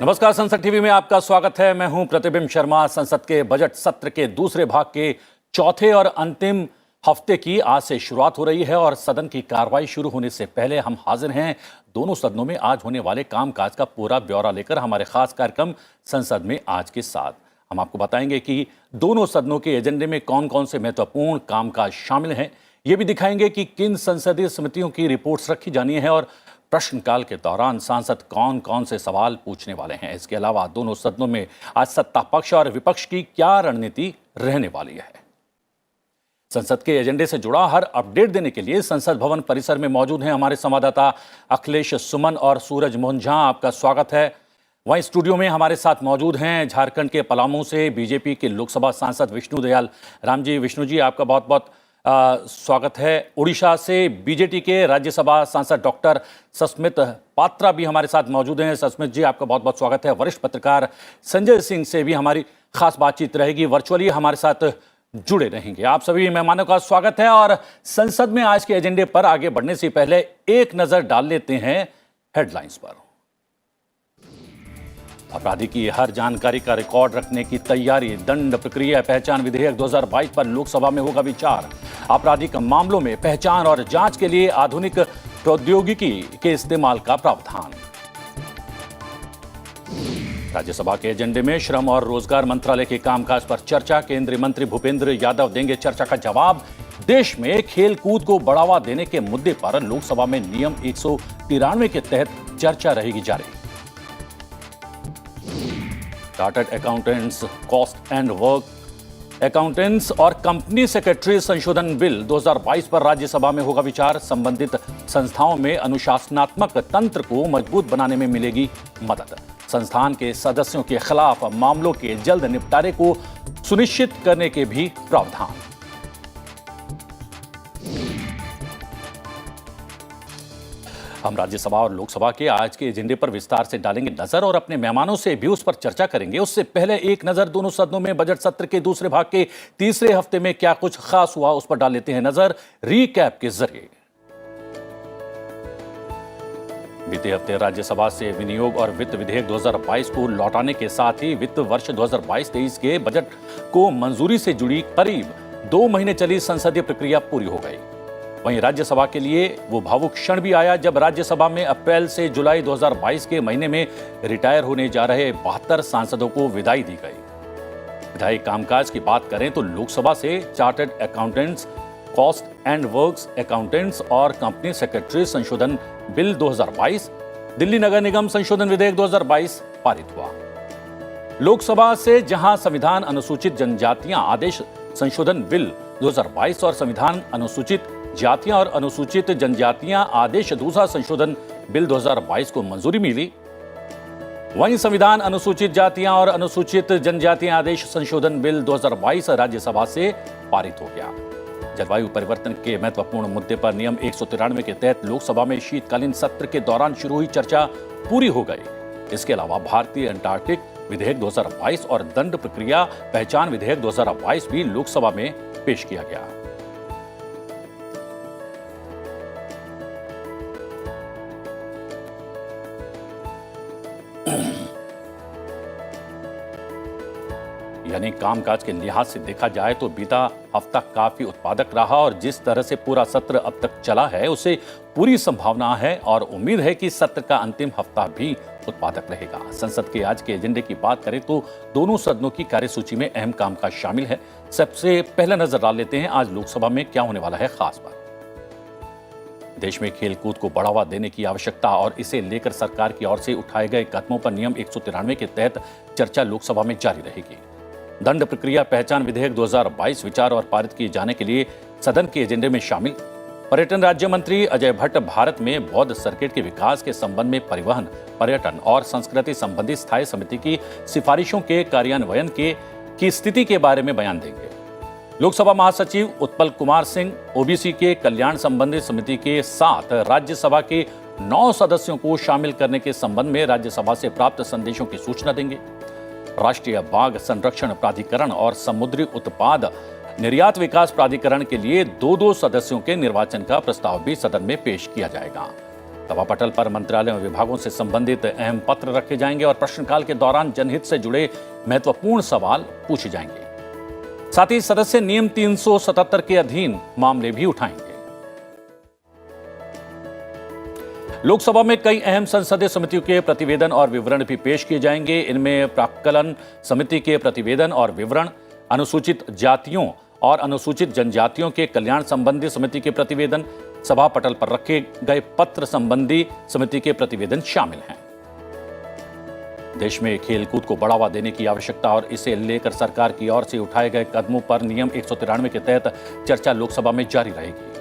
नमस्कार, संसद टीवी में आपका स्वागत है। मैं हूं प्रतिबिंब शर्मा। संसद के बजट सत्र के दूसरे भाग के चौथे और अंतिम हफ्ते की आज से शुरुआत हो रही है और सदन की कार्रवाई शुरू होने से पहले हम हाजिर हैं दोनों सदनों में आज होने वाले कामकाज का पूरा ब्यौरा लेकर हमारे खास कार्यक्रम संसद में आज के साथ। हम आपको बताएंगे कि दोनों सदनों के एजेंडे में कौन कौन से महत्वपूर्ण कामकाज शामिल हैं। ये भी दिखाएंगे कि किन संसदीय समितियों की रिपोर्ट्स रखी जानी है और प्रश्नकाल के दौरान सांसद कौन कौन से सवाल पूछने वाले हैं। इसके अलावा दोनों सदनों में आज सत्ता पक्ष और विपक्ष की क्या रणनीति रहने वाली है। संसद के एजेंडे से जुड़ा हर अपडेट देने के लिए संसद भवन परिसर में मौजूद हैं हमारे संवाददाता अखिलेश सुमन और सूरज मोहन झा। आपका स्वागत है। वहीं स्टूडियो में हमारे साथ मौजूद हैं झारखंड के पलामू से बीजेपी के लोकसभा सांसद विष्णु दयाल राम जी। विष्णु जी, आपका बहुत बहुत स्वागत है। उड़ीसा से बीजेटी के राज्यसभा सांसद डॉक्टर सस्मित पात्रा भी हमारे साथ मौजूद हैं। सस्मित जी, आपका बहुत बहुत स्वागत है। वरिष्ठ पत्रकार संजय सिंह से भी हमारी खास बातचीत रहेगी, वर्चुअली हमारे साथ जुड़े रहेंगे। आप सभी मेहमानों का स्वागत है और संसद में आज के एजेंडे पर आगे बढ़ने से पहले एक नजर डाल लेते हैं हेडलाइंस पर। अपराधी की हर जानकारी का रिकॉर्ड रखने की तैयारी। दंड प्रक्रिया पहचान विधेयक 2022 पर लोकसभा में होगा विचार। आपराधिक मामलों में पहचान और जांच के लिए आधुनिक प्रौद्योगिकी के इस्तेमाल का प्रावधान। राज्यसभा के एजेंडे में श्रम और रोजगार मंत्रालय के कामकाज पर चर्चा। केंद्रीय मंत्री भूपेंद्र यादव देंगे चर्चा का जवाब। देश में खेल कूद को बढ़ावा देने के मुद्दे पर लोकसभा में नियम 193 के तहत चर्चा रहेगी जारी। Chartered accountants cost and work accountants और कंपनी सेक्रेटरी संशोधन बिल 2022 पर राज्यसभा में होगा विचार। संबंधित संस्थाओं में अनुशासनात्मक तंत्र को मजबूत बनाने में मिलेगी मदद। संस्थान के सदस्यों के खिलाफ मामलों के जल्द निपटारे को सुनिश्चित करने के भी प्रावधान। हम राज्यसभा और लोकसभा के आज के एजेंडे पर विस्तार से डालेंगे नजर और अपने मेहमानों से भी उस पर चर्चा करेंगे। उससे पहले एक नजर दोनों सदनों में बजट सत्र के दूसरे भाग के तीसरे हफ्ते में क्या कुछ खास हुआ उस पर डाल लेते हैं नजर रीकैप के जरिए। बीते हफ्ते राज्यसभा से विनियोग और वित्त विधेयक 2022 को लौटाने के साथ ही वित्त वर्ष 2022-23 के बजट को मंजूरी से जुड़ी करीब 2 महीने चली संसदीय प्रक्रिया पूरी हो गई। वहीं राज्यसभा के लिए वो भावुक क्षण भी आया जब राज्यसभा में अप्रैल से जुलाई 2022 के महीने में रिटायर होने जा रहे 72 सांसदों को विदाई दी गई। विधायी कामकाज की बात करें तो लोकसभा से chartered accountants cost and works accountants और कंपनी सेक्रेटरी संशोधन बिल 2022, दिल्ली नगर निगम संशोधन विधेयक 2022 पारित हुआ। लोकसभा से जहां संविधान अनुसूचित जनजातियां आदेश संशोधन बिल 2022 और संविधान अनुसूचित जातियां और अनुसूचित जनजातियां आदेश दूसरा संशोधन बिल 2022 को मंजूरी मिली, वहीं संविधान अनुसूचित जातियां और अनुसूचित जनजातियां आदेश संशोधन बिल 2022 राज्यसभा से पारित हो गया। जलवायु परिवर्तन के महत्वपूर्ण मुद्दे पर नियम 193 के तहत लोकसभा में शीतकालीन सत्र के दौरान शुरू हुई चर्चा पूरी हो गई। इसके अलावा भारतीय अंटार्कटिक विधेयक 2022 और दंड प्रक्रिया पहचान विधेयक 2022 भी लोकसभा में पेश किया गया। यानी कामकाज के लिहाज से देखा जाए तो बीता हफ्ता काफी उत्पादक रहा और जिस तरह से पूरा सत्र अब तक चला है उसे पूरी संभावना है और उम्मीद है कि सत्र का अंतिम हफ्ता भी उत्पादक रहेगा। संसद के आज के एजेंडे की बात करें तो दोनों सदनों की कार्यसूची में अहम कामकाज शामिल है। सबसे पहले नजर डाल लेते हैं आज लोकसभा में क्या होने वाला है खास बात। देश में खेलकूद को बढ़ावा देने की आवश्यकता और इसे लेकर सरकार की ओर से उठाए गए कदमों पर नियम 193 के तहत चर्चा लोकसभा में जारी रहेगी। दंड प्रक्रिया पहचान विधेयक 2022 विचार और पारित किए जाने के लिए सदन के एजेंडे में शामिल। पर्यटन राज्य मंत्री अजय भट्ट भारत में बौद्ध सर्किट के विकास के संबंध में परिवहन, पर्यटन और संस्कृति संबंधी स्थायी समिति की सिफारिशों के कार्यान्वयन की स्थिति के बारे में बयान देंगे। लोकसभा महासचिव उत्पल कुमार सिंह ओबीसी के कल्याण संबंधी समिति के साथ राज्यसभा के 9 सदस्यों को शामिल करने के संबंध में राज्यसभा से प्राप्त संदेशों की सूचना देंगे। राष्ट्रीय बाघ संरक्षण प्राधिकरण और समुद्री उत्पाद निर्यात विकास प्राधिकरण के लिए 2-2 सदस्यों के निर्वाचन का प्रस्ताव भी सदन में पेश किया जाएगा। सभा पटल पर मंत्रालयों और विभागों से संबंधित अहम पत्र रखे जाएंगे और प्रश्नकाल के दौरान जनहित से जुड़े महत्वपूर्ण सवाल पूछे जाएंगे। साथ ही सदस्य नियम 377 के अधीन मामले भी उठाएंगे। लोकसभा में कई अहम संसदीय समितियों के प्रतिवेदन और विवरण भी पेश किए जाएंगे। इनमें प्राक्कलन समिति के प्रतिवेदन और विवरण, अनुसूचित जातियों और अनुसूचित जनजातियों के कल्याण संबंधी समिति के प्रतिवेदन, सभा पटल पर रखे गए पत्र संबंधी समिति के प्रतिवेदन शामिल हैं। देश में खेलकूद को बढ़ावा देने की आवश्यकता और इसे लेकर सरकार की ओर से उठाए गए कदमों पर नियम 193 के तहत चर्चा लोकसभा में जारी रहेगी।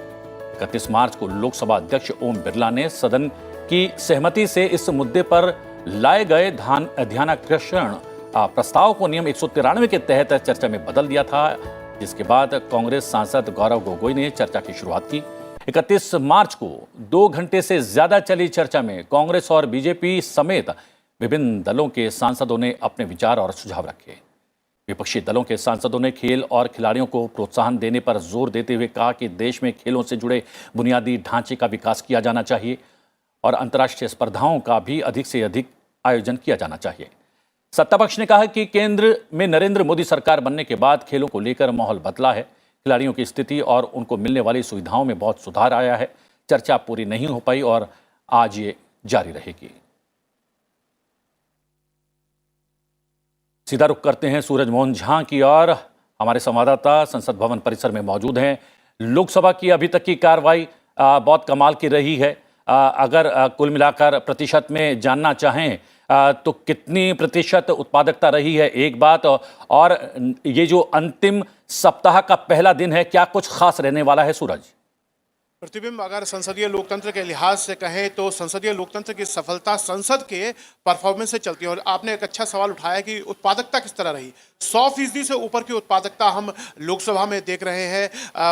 31 मार्च को लोकसभा अध्यक्ष ओम बिरला ने सदन की सहमति से इस मुद्दे पर लाए गए ध्यानाकर्षण प्रस्ताव को नियम 193 के तहत चर्चा में बदल दिया था, जिसके बाद कांग्रेस सांसद गौरव गोगोई ने चर्चा की शुरुआत की। 31 मार्च को 2 घंटे से ज्यादा चली चर्चा में कांग्रेस और बीजेपी समेत विभिन्न दलों के सांसदों ने अपने विचार और सुझाव रखे। विपक्षी दलों के सांसदों ने खेल और खिलाड़ियों को प्रोत्साहन देने पर जोर देते हुए कहा कि देश में खेलों से जुड़े बुनियादी ढांचे का विकास किया जाना चाहिए और अंतर्राष्ट्रीय स्पर्धाओं का भी अधिक से अधिक आयोजन किया जाना चाहिए। सत्तापक्ष ने कहा कि केंद्र में नरेंद्र मोदी सरकार बनने के बाद खेलों को लेकर माहौल बदला है। खिलाड़ियों की स्थिति और उनको मिलने वाली सुविधाओं में बहुत सुधार आया है। चर्चा पूरी नहीं हो पाई और आज ये जारी रहेगी। सीधा रुख करते हैं सूरज मोहन झा की ओर। हमारे संवाददाता संसद भवन परिसर में मौजूद हैं। लोकसभा की अभी तक की कार्रवाई बहुत कमाल की रही है। अगर कुल मिलाकर प्रतिशत में जानना चाहें तो कितनी प्रतिशत उत्पादकता रही है, एक बात, और ये जो अंतिम सप्ताह का पहला दिन है, क्या कुछ खास रहने वाला है सूरज? प्रतिबिंब अगर संसदीय लोकतंत्र के लिहाज से कहें तो संसदीय लोकतंत्र की सफलता संसद के परफॉर्मेंस से चलती है। और आपने एक अच्छा सवाल उठाया कि उत्पादकता किस तरह रही। 100% से ऊपर की उत्पादकता हम लोकसभा में देख रहे हैं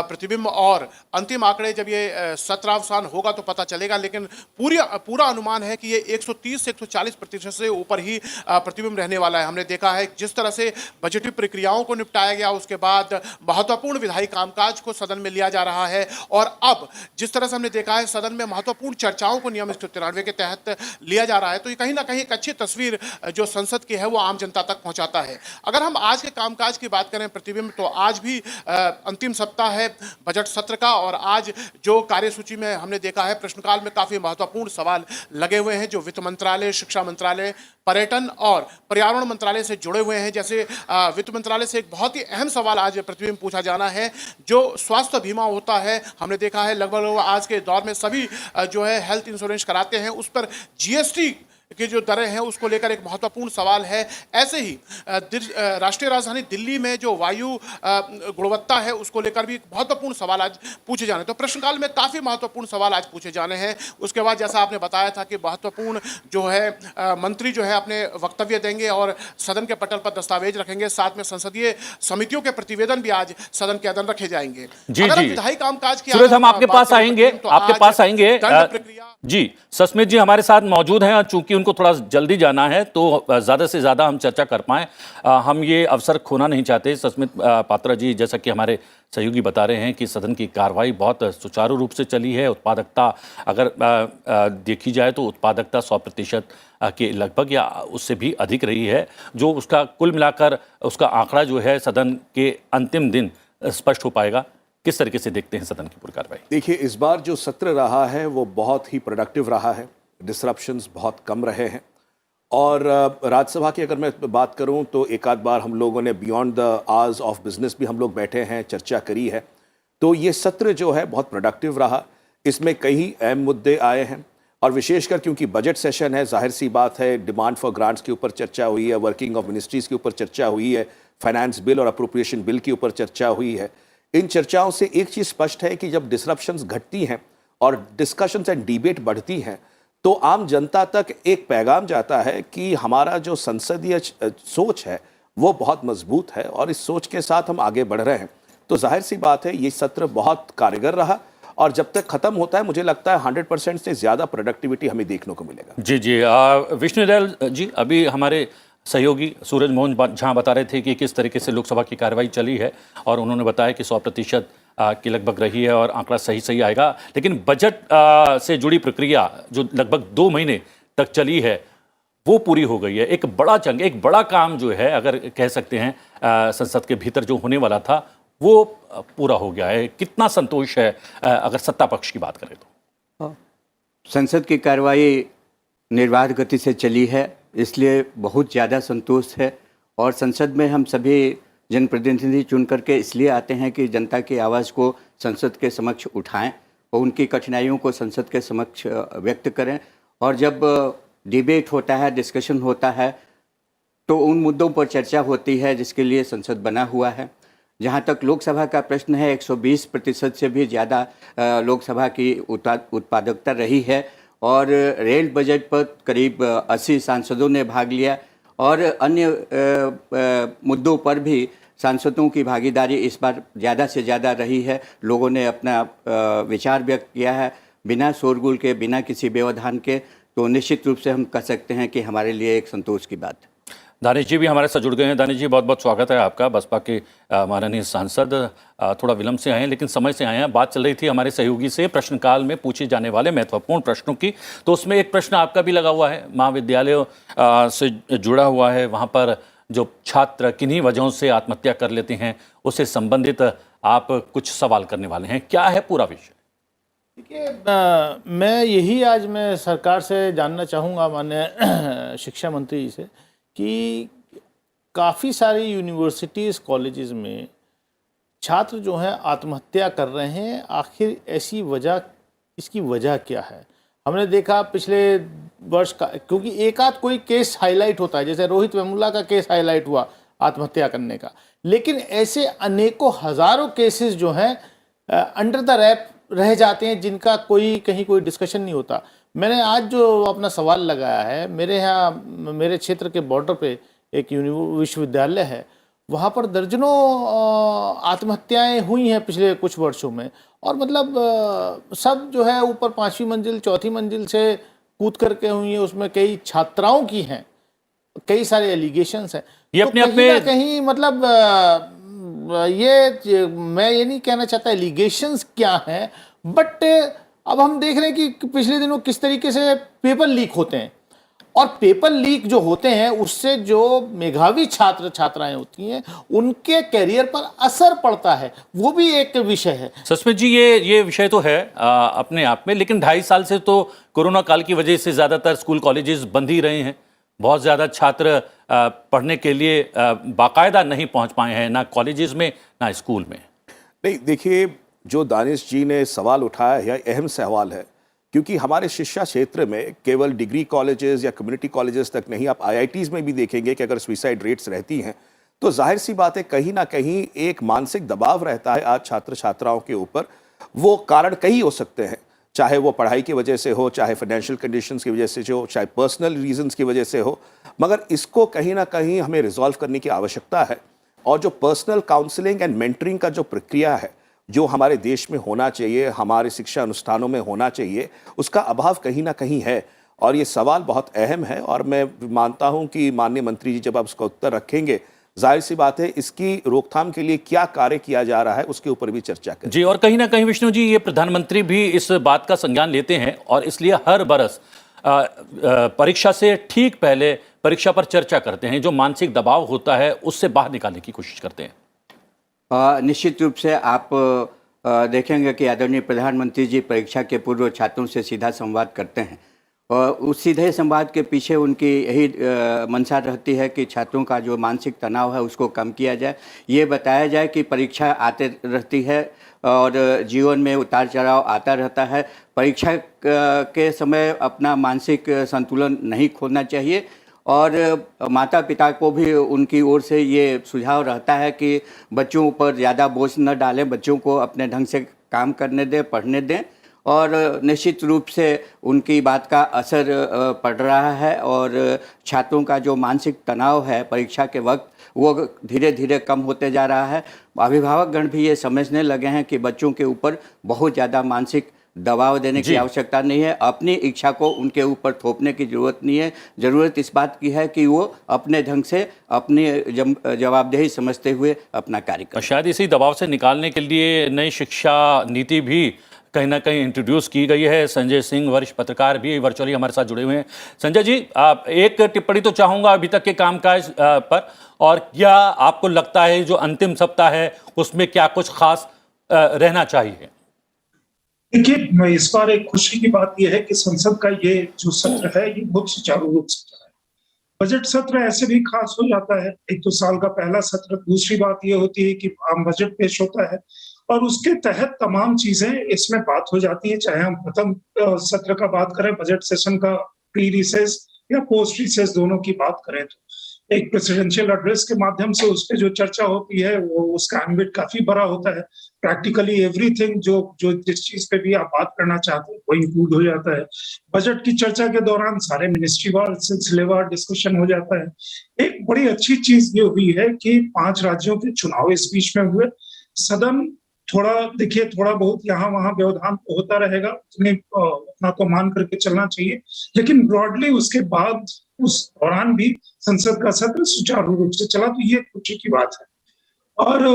प्रतिबिंब, और अंतिम आंकड़े जब ये सत्रावसान होगा तो पता चलेगा, लेकिन पूरा अनुमान है कि ये 130 से 140% से ऊपर ही प्रतिबिंब रहने वाला है। हमने देखा है जिस तरह से बजटीय प्रक्रियाओं को निपटाया गया, उसके बाद महत्वपूर्ण विधायी कामकाज को सदन में लिया जा रहा है, और अब जिस तरह से हमने देखा है सदन में महत्वपूर्ण चर्चाओं को नियम 193 के तहत लिया जा रहा है, तो ये कहीं ना कहीं एक अच्छी तस्वीर जो संसद की है वो आम जनता तक पहुंचाता है। अगर हम आज के कामकाज की बात करें प्रतिबिंब, तो आज भी अंतिम सप्ताह है बजट सत्र का, और आज जो कार्यसूची में हमने देखा है प्रश्नकाल में काफी महत्वपूर्ण सवाल लगे हुए हैं जो वित्त मंत्रालय, शिक्षा मंत्रालय, पर्यटन और पर्यावरण मंत्रालय से जुड़े हुए हैं। जैसे वित्त मंत्रालय से एक बहुत ही अहम सवाल आज प्रतिबिंब पूछा जाना है, जो स्वास्थ्य बीमा होता है। हमने देखा है लगभग आज के दौर में सभी जो है हेल्थ इंश्योरेंस कराते हैं, उस पर जीएसटी की जो दरें हैं उसको लेकर एक महत्वपूर्ण सवाल है। ऐसे ही राष्ट्रीय राजधानी दिल्ली में जो वायु गुणवत्ता है उसको लेकर भी महत्वपूर्ण सवाल आज पूछे जाने, तो प्रश्नकाल में काफ़ी महत्वपूर्ण सवाल आज पूछे जाने हैं। उसके बाद जैसा आपने बताया था कि महत्वपूर्ण जो है मंत्री जो है अपने वक्तव्य देंगे और सदन के पटल पर दस्तावेज रखेंगे, साथ में संसदीय समितियों के प्रतिवेदन भी आज सदन के अंदर रखे जाएंगे। जी विधायी कामकाज की सूरज, हम आपके पास आएंगे, जी सस्मित जी हमारे साथ मौजूद हैं, और चूंकि उनको थोड़ा जल्दी जाना है तो ज़्यादा से ज़्यादा हम चर्चा कर पाएँ, हम ये अवसर खोना नहीं चाहते। सस्मित पात्रा जी, जैसा कि हमारे सहयोगी बता रहे हैं कि सदन की कार्रवाई बहुत सुचारू रूप से चली है। उत्पादकता अगर देखी जाए तो उत्पादकता 100% के लगभग या उससे भी अधिक रही है, जो उसका कुल मिलाकर उसका आंकड़ा जो है सदन के अंतिम दिन स्पष्ट हो पाएगा। किस तरीके से देखते हैं सदन की पूरी कार्रवाई? देखिए, इस बार जो सत्र रहा है वो बहुत ही प्रोडक्टिव रहा है, डिसरप्शंस बहुत कम रहे हैं, और राज्यसभा की अगर मैं बात करूं तो एक आध बार हम लोगों ने beyond the hours of business भी हम लोग बैठे हैं, चर्चा करी है। तो ये सत्र जो है बहुत प्रोडक्टिव रहा। इसमें कई अहम मुद्दे आए हैं, और विशेषकर क्योंकि बजट सेशन है, जाहिर सी बात है डिमांड फॉर ग्रांट्स के ऊपर चर्चा हुई है, वर्किंग ऑफ मिनिस्ट्रीज़ के ऊपर चर्चा हुई है, फाइनेंस बिल और अप्रोप्रिएशन बिल के ऊपर चर्चा हुई है। इन चर्चाओं से एक चीज़ स्पष्ट है कि जब डिसरप्शंस घटती हैं और डिस्कशंस एंड डिबेट बढ़ती हैं तो आम जनता तक एक पैगाम जाता है कि हमारा जो संसदीय सोच है वो बहुत मजबूत है, और इस सोच के साथ हम आगे बढ़ रहे हैं। तो जाहिर सी बात है ये सत्र बहुत कारगर रहा, और जब तक खत्म होता है मुझे लगता है 100% से ज़्यादा प्रोडक्टिविटी हमें देखने को मिलेगा। जी जी, विष्णुदयाल जी, अभी हमारे सहयोगी सूरज मोहन झा बता रहे थे कि किस तरीके से लोकसभा की कार्रवाई चली है, और उन्होंने बताया कि 100% की लगभग रही है और आंकड़ा सही सही आएगा। लेकिन बजट से जुड़ी प्रक्रिया जो लगभग 2 महीने तक चली है वो पूरी हो गई है। एक बड़ा चंग, एक बड़ा काम जो है अगर कह सकते हैं संसद के भीतर जो होने वाला था वो पूरा हो गया है। कितना संतोष है अगर सत्ता पक्ष की बात करें तो? संसद की कार्रवाई निर्बाध गति से चली है, इसलिए बहुत ज़्यादा संतोष है। और संसद में हम सभी जनप्रतिनिधि चुन करके इसलिए आते हैं कि जनता की आवाज़ को संसद के समक्ष उठाएं और उनकी कठिनाइयों को संसद के समक्ष व्यक्त करें। और जब डिबेट होता है, डिस्कशन होता है, तो उन मुद्दों पर चर्चा होती है जिसके लिए संसद बना हुआ है। जहाँ तक लोकसभा का प्रश्न है, 120% से भी ज़्यादा लोकसभा की उत्पादकता रही है और रेल बजट पर करीब 80 सांसदों ने भाग लिया और अन्य मुद्दों पर भी सांसदों की भागीदारी इस बार ज़्यादा से ज़्यादा रही है। लोगों ने अपना विचार व्यक्त किया है बिना शोरगुल के, बिना किसी व्यवधान के। तो निश्चित रूप से हम कह सकते हैं कि हमारे लिए एक संतोष की बात है। दानिश जी भी हमारे साथ जुड़ गए हैं। दानिश जी, बहुत बहुत स्वागत है आपका। बसपा के माननीय सांसद थोड़ा विलंब से आए हैं लेकिन समय से आए हैं। बात चल रही थी हमारे सहयोगी से प्रश्नकाल में पूछे जाने वाले महत्वपूर्ण प्रश्नों की, तो उसमें एक प्रश्न आपका भी लगा हुआ है, महाविद्यालयों से जुड़ा हुआ है। वहाँ पर जो छात्र किन्हीं वजहों से आत्महत्या कर लेते हैं उससे संबंधित आप कुछ सवाल करने वाले हैं। क्या है पूरा विषय? देखिए, मैं यही आज मैं सरकार से जानना चाहूँगा, माननीय शिक्षा मंत्री जी से, कि काफ़ी सारी यूनिवर्सिटीज़ कॉलेजेस में छात्र जो हैं आत्महत्या कर रहे हैं। आखिर ऐसी वजह, इसकी वजह क्या है? हमने देखा पिछले वर्ष का, क्योंकि एक आध कोई केस हाईलाइट होता है, जैसे रोहित वेमुला का केस हाईलाइट हुआ आत्महत्या करने का, लेकिन ऐसे अनेकों हज़ारों केसेस जो हैं अंडर द रैप रह जाते हैं जिनका कहीं कोई डिस्कशन नहीं होता। मैंने आज जो अपना सवाल लगाया है, मेरे यहाँ मेरे क्षेत्र के बॉर्डर पे एक विश्वविद्यालय है, वहाँ पर दर्जनों आत्महत्याएं हुई हैं पिछले कुछ वर्षों में। और मतलब सब जो है ऊपर 5वीं मंजिल 4थी मंजिल से कूद करके हुई है। उसमें कई छात्राओं की हैं, कई सारे एलिगेशंस हैं। ये तो अपने आप में कहीं मतलब ये मैं ये नहीं कहना चाहता एलिगेशंस क्या हैं, बट अब हम देख रहे हैं कि पिछले दिनों किस तरीके से पेपर लीक होते हैं, और पेपर लीक जो होते हैं उससे जो मेधावी छात्र छात्राएं होती हैं उनके करियर पर असर पड़ता है, वो भी एक विषय है। सचमुच जी ये विषय तो है अपने आप में, लेकिन 2.5 साल से तो कोरोना काल की वजह से ज़्यादातर स्कूल कॉलेजेस बंद ही रहे हैं। बहुत ज़्यादा छात्र पढ़ने के लिए बाकायदा नहीं पहुंच पाए हैं, ना कॉलेजेस में ना स्कूल में। नहीं, देखिए, जो दानिश जी ने सवाल उठाया है अहम सवाल है, क्योंकि हमारे शिक्षा क्षेत्र में केवल डिग्री कॉलेजेस या कम्युनिटी कॉलेजेस तक नहीं, आप आईआईटीज़ में भी देखेंगे कि अगर सुसाइड रेट्स रहती हैं तो जाहिर सी बात है कहीं ना कहीं एक मानसिक दबाव रहता है आज छात्र छात्राओं के ऊपर। वो कारण कई हो सकते हैं, चाहे वो पढ़ाई की वजह से हो, चाहे फाइनेंशियल कंडीशंस की वजह से हो, चाहे पर्सनल रीजंस की वजह से हो, मगर इसको कहीं ना कहीं हमें रिजॉल्व करने की आवश्यकता है। और जो पर्सनल काउंसलिंग एंड मेंटरिंग का जो प्रक्रिया है जो हमारे देश में होना चाहिए, हमारे शिक्षा अनुष्ठानों में होना चाहिए, उसका अभाव कहीं ना कहीं है। और ये सवाल बहुत अहम है और मैं मानता हूं कि माननीय मंत्री जी जब आप उसका उत्तर रखेंगे, जाहिर सी बात है इसकी रोकथाम के लिए क्या कार्य किया जा रहा है उसके ऊपर भी चर्चा करें। जी, और कहीं ना कहीं विष्णु जी ये प्रधानमंत्री भी इस बात का संज्ञान लेते हैं और इसलिए हर बरस परीक्षा से ठीक पहले परीक्षा पर चर्चा करते हैं, जो मानसिक दबाव होता है उससे बाहर निकालने की कोशिश करते हैं। निश्चित रूप से आप देखेंगे कि आदरणीय प्रधानमंत्री जी परीक्षा के पूर्व छात्रों से सीधा संवाद करते हैं और उस सीधे संवाद के पीछे उनकी यही मंशा रहती है कि छात्रों का जो मानसिक तनाव है उसको कम किया जाए। ये बताया जाए कि परीक्षा आते रहती है और जीवन में उतार चढ़ाव आता रहता है। परीक्षा के समय अपना मानसिक संतुलन नहीं खोना चाहिए और माता पिता को भी उनकी ओर से ये सुझाव रहता है कि बच्चों पर ज़्यादा बोझ न डालें, बच्चों को अपने ढंग से काम करने दें, पढ़ने दें। और निश्चित रूप से उनकी बात का असर पड़ रहा है और छात्रों का जो मानसिक तनाव है परीक्षा के वक्त वो धीरे धीरे कम होते जा रहा है। अभिभावकगण भी ये समझने लगे हैं कि बच्चों के ऊपर बहुत ज़्यादा मानसिक दबाव देने की आवश्यकता नहीं है, अपनी इच्छा को उनके ऊपर थोपने की जरूरत नहीं है। जरूरत इस बात की है कि वो अपने ढंग से अपनी जवाबदेही समझते हुए अपना कार्य करें। और शायद इसी दबाव से निकालने के लिए नई शिक्षा नीति भी कहीं ना कहीं इंट्रोड्यूस की गई है। संजय सिंह वरिष्ठ पत्रकार भी वर्चुअली हमारे साथ जुड़े हुए हैं। संजय जी, आप एक टिप्पणी तो चाहूंगा अभी तक के कामकाज पर, और क्या आपको लगता है जो अंतिम सप्ताह है उसमें क्या कुछ खास रहना चाहिए? देखिए, इस बार एक खुशी की बात यह है कि संसद का ये जो सत्र है ये बहुत सुचारू रूप से चला है। बजट सत्र ऐसे भी खास हो जाता है, एक तो साल का पहला सत्र। दूसरी बात ये होती है कि आम बजट पेश होता है और उसके तहत तमाम चीजें इसमें बात हो जाती है, चाहे हम प्रथम सत्र का बात करें, बजट सेशन का प्री रिसेस या पोस्ट रिसेस दोनों की बात करें, तो एक प्रेसिडेंशियल एड्रेस के माध्यम से उस पर जो चर्चा होती है वो उसका एम्बिट काफी बड़ा होता है। प्रैक्टिकली एवरीथिंग जो जो जिस चीज पे भी आप बात करना चाहते हैं वो इंक्लूड हो जाता है। बजट की चर्चा के दौरान सारे मिनिस्ट्रीवार सिलसिलेवार डिस्कशन हो जाता है। एक बड़ी अच्छी चीज ये हुई है कि 5 राज्यों के चुनाव इस बीच में हुए। सदन थोड़ा देखिए, थोड़ा बहुत यहाँ वहां व्यवधान तो होता रहेगा, उतना तो मान करके चलना चाहिए, लेकिन ब्रॉडली उसके बाद उस दौरान भी संसद का सत्र सुचारू रूप से चला, तो ये खुशी की बात है। और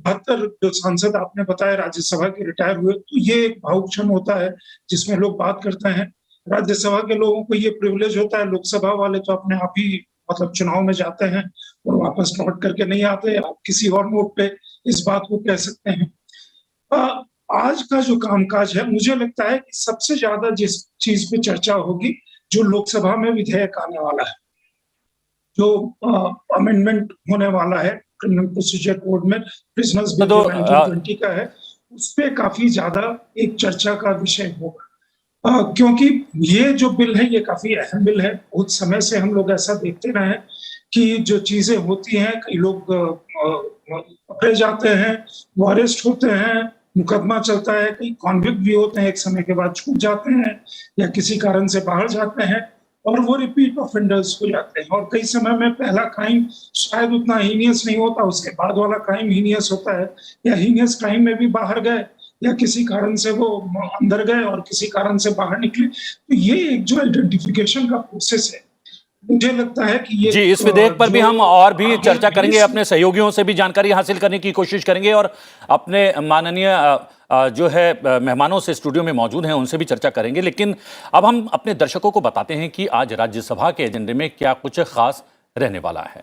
72 जो सांसद आपने बताया राज्यसभा के रिटायर हुए, तो ये एक भावुक क्षण होता है जिसमें लोग बात करते हैं। राज्यसभा के लोगों को ये प्रिविलेज होता है, लोकसभा वाले तो अपने आप ही मतलब चुनाव में जाते हैं और वापस लौट करके नहीं आते। आप किसी और नोट पे इस बात को कह सकते हैं। आज का जो कामकाज है, मुझे लगता है कि सबसे ज्यादा जिस चीज पे चर्चा होगी, जो लोकसभा में विधेयक आने वाला है, जो अमेंडमेंट होने वाला है क्रिमिनल प्रोसीजर कोड में, प्रिजनर्स बिल 1920 का है, उस पे काफी ज्यादा एक चर्चा का विषय होगा। क्योंकि ये जो बिल है ये काफी अहम बिल है। बहुत समय से हम लोग ऐसा देखते रहे हैं कि जो चीजें होती हैं, कई लोग पकड़े जाते हैं, वो अरेस्ट होते हैं, मुकदमा चलता है, कई कॉन्विक्ट भी होते हैं, एक समय के बाद छूट जाते हैं या किसी कारण से बाहर जाते हैं और वो रिपीट ऑफेंडर्स हो जाते हैं। और कई समय में पहला क्राइम शायद उतना हीनियस नहीं होता, उसके बाद वाला क्राइम हीनियस होता है, या हीनियस क्राइम में भी बाहर गए या किसी कारण से वो अंदर गए और किसी कारण से बाहर निकले। तो ये एक जो आइडेंटिफिकेशन का प्रोसेस है, मुझे लगता है कि ये जी, इस विधेयक पर भी हम और भी चर्चा करेंगे, अपने सहयोगियों से भी जानकारी हासिल करने की कोशिश करेंगे और अपने माननीय जो है मेहमानों से स्टूडियो में मौजूद हैं उनसे भी चर्चा करेंगे। लेकिन अब हम अपने दर्शकों को बताते हैं कि आज राज्यसभा के एजेंडे में क्या कुछ खास रहने वाला है।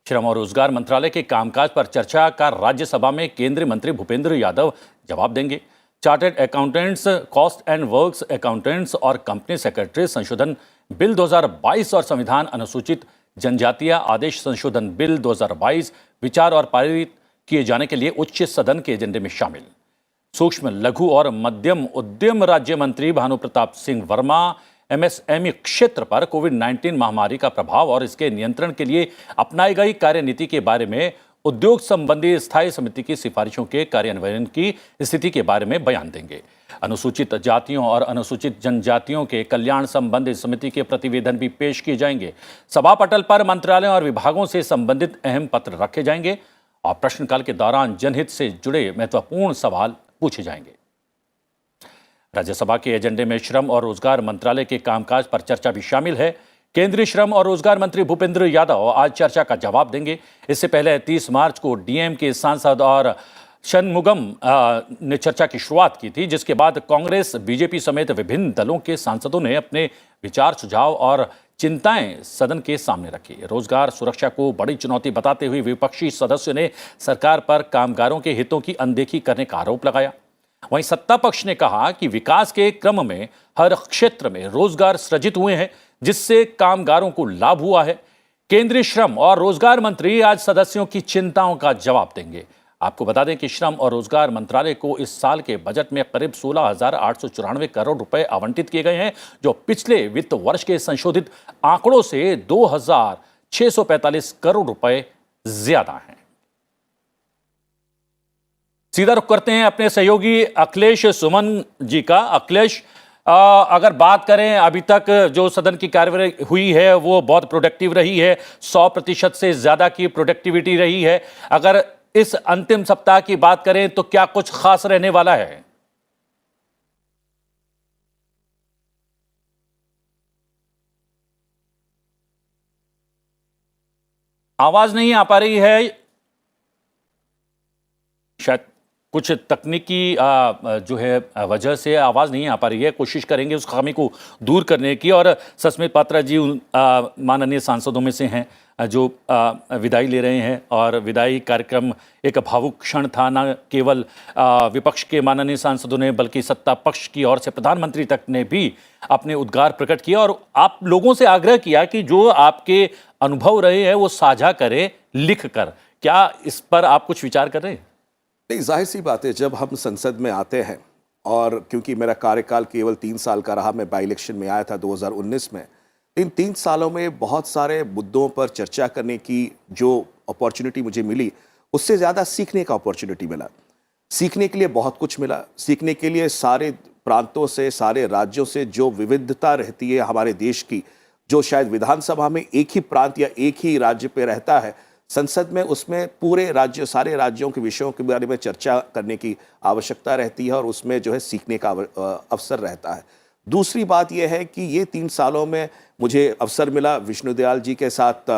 श्रम और रोजगार मंत्रालय के कामकाज पर चर्चा का राज्यसभा में केंद्रीय मंत्री भूपेंद्र यादव जवाब देंगे। Chartered accountants, cost and works accountants और कंपनी सेक्रेटरी संशोधन बिल 2022 और संविधान अनुसूचित जनजातीय आदेश संशोधन बिल 2022 विचार और पारित किए जाने के लिए उच्च सदन के एजेंडे में शामिल। सूक्ष्म लघु और मध्यम उद्यम राज्य मंत्री भानु प्रताप सिंह वर्मा एमएसएमई क्षेत्र पर कोविड-19 महामारी का प्रभाव और इसके नियंत्रण के लिए अपनाई गई कार्यनीति के बारे में उद्योग संबंधी स्थायी समिति की सिफारिशों के कार्यान्वयन की स्थिति के बारे में बयान देंगे। अनुसूचित जातियों और अनुसूचित जनजातियों के कल्याण संबंधी समिति के प्रतिवेदन भी पेश किए जाएंगे। सभा पटल पर मंत्रालयों और विभागों से संबंधित अहम पत्र रखे जाएंगे और प्रश्नकाल के दौरान जनहित से जुड़े महत्वपूर्ण सवाल पूछे जाएंगे। राज्यसभा के एजेंडे में श्रम और रोजगार मंत्रालय के कामकाज पर चर्चा भी शामिल है। केंद्रीय श्रम और रोजगार मंत्री भूपेंद्र यादव आज चर्चा का जवाब देंगे। इससे पहले 30 मार्च को डीएम के सांसद और शनमुगम ने चर्चा की शुरुआत की थी, जिसके बाद कांग्रेस, बीजेपी समेत विभिन्न दलों के सांसदों ने अपने विचार, सुझाव और चिंताएं सदन के सामने रखी। रोजगार सुरक्षा को बड़ी चुनौती बताते हुए विपक्षी सदस्यों ने सरकार पर कामगारों के हितों की अनदेखी करने का आरोप लगाया। वहीं सत्ता पक्ष ने कहा कि विकास के क्रम में हर क्षेत्र में रोजगार सृजित हुए हैं, जिससे कामगारों को लाभ हुआ है। केंद्रीय श्रम और रोजगार मंत्री आज सदस्यों की चिंताओं का जवाब देंगे। आपको बता दें कि श्रम और रोजगार मंत्रालय को इस साल के बजट में करीब 16,894 करोड़ रुपए आवंटित किए गए हैं, जो पिछले वित्त वर्ष के संशोधित आंकड़ों से 2,645 करोड़ रुपए ज्यादा हैं। सीधा रुख करते हैं अपने सहयोगी अखिलेश सुमन जी का। अखिलेश, अगर बात करें अभी तक जो सदन की कार्यवाही हुई है वो बहुत प्रोडक्टिव रही है, 100% से ज्यादा की प्रोडक्टिविटी रही है। अगर इस अंतिम सप्ताह की बात करें तो क्या कुछ खास रहने वाला है? आवाज नहीं आ पा रही है, शायद कुछ तकनीकी जो है वजह से आवाज़ नहीं आ पा रही है। कोशिश करेंगे उस खामी को दूर करने की। और सस्मित पात्रा जी माननीय सांसदों में से हैं जो विदाई ले रहे हैं, और विदाई कार्यक्रम एक भावुक क्षण था। न केवल विपक्ष के माननीय सांसदों ने बल्कि सत्ता पक्ष की ओर से प्रधानमंत्री तक ने भी अपने उद्गार प्रकट किया और आप लोगों से आग्रह किया कि जो आपके अनुभव रहे हैं वो साझा करें लिख कर। क्या इस पर आप कुछ विचार कर रहे हैं? नहीं, जाहिर सी बात है, जब हम संसद में आते हैं, और क्योंकि मेरा कार्यकाल केवल 3 साल का रहा, मैं बाई इलेक्शन में आया था 2019 में, इन 3 सालों में बहुत सारे मुद्दों पर चर्चा करने की जो अपॉर्चुनिटी मुझे मिली, उससे ज़्यादा सीखने का अपॉर्चुनिटी मिला। सीखने के लिए बहुत कुछ मिला। सीखने के लिए सारे प्रांतों से, सारे राज्यों से जो विविधता रहती है हमारे देश की, जो शायद विधानसभा में एक ही प्रांत या एक ही राज्य पे रहता है, संसद में उसमें पूरे राज्य, सारे राज्यों के विषयों के बारे में चर्चा करने की आवश्यकता रहती है और उसमें जो है सीखने का अवसर रहता है। दूसरी बात यह है कि ये 3 सालों में मुझे अवसर मिला विष्णुदयाल जी के साथ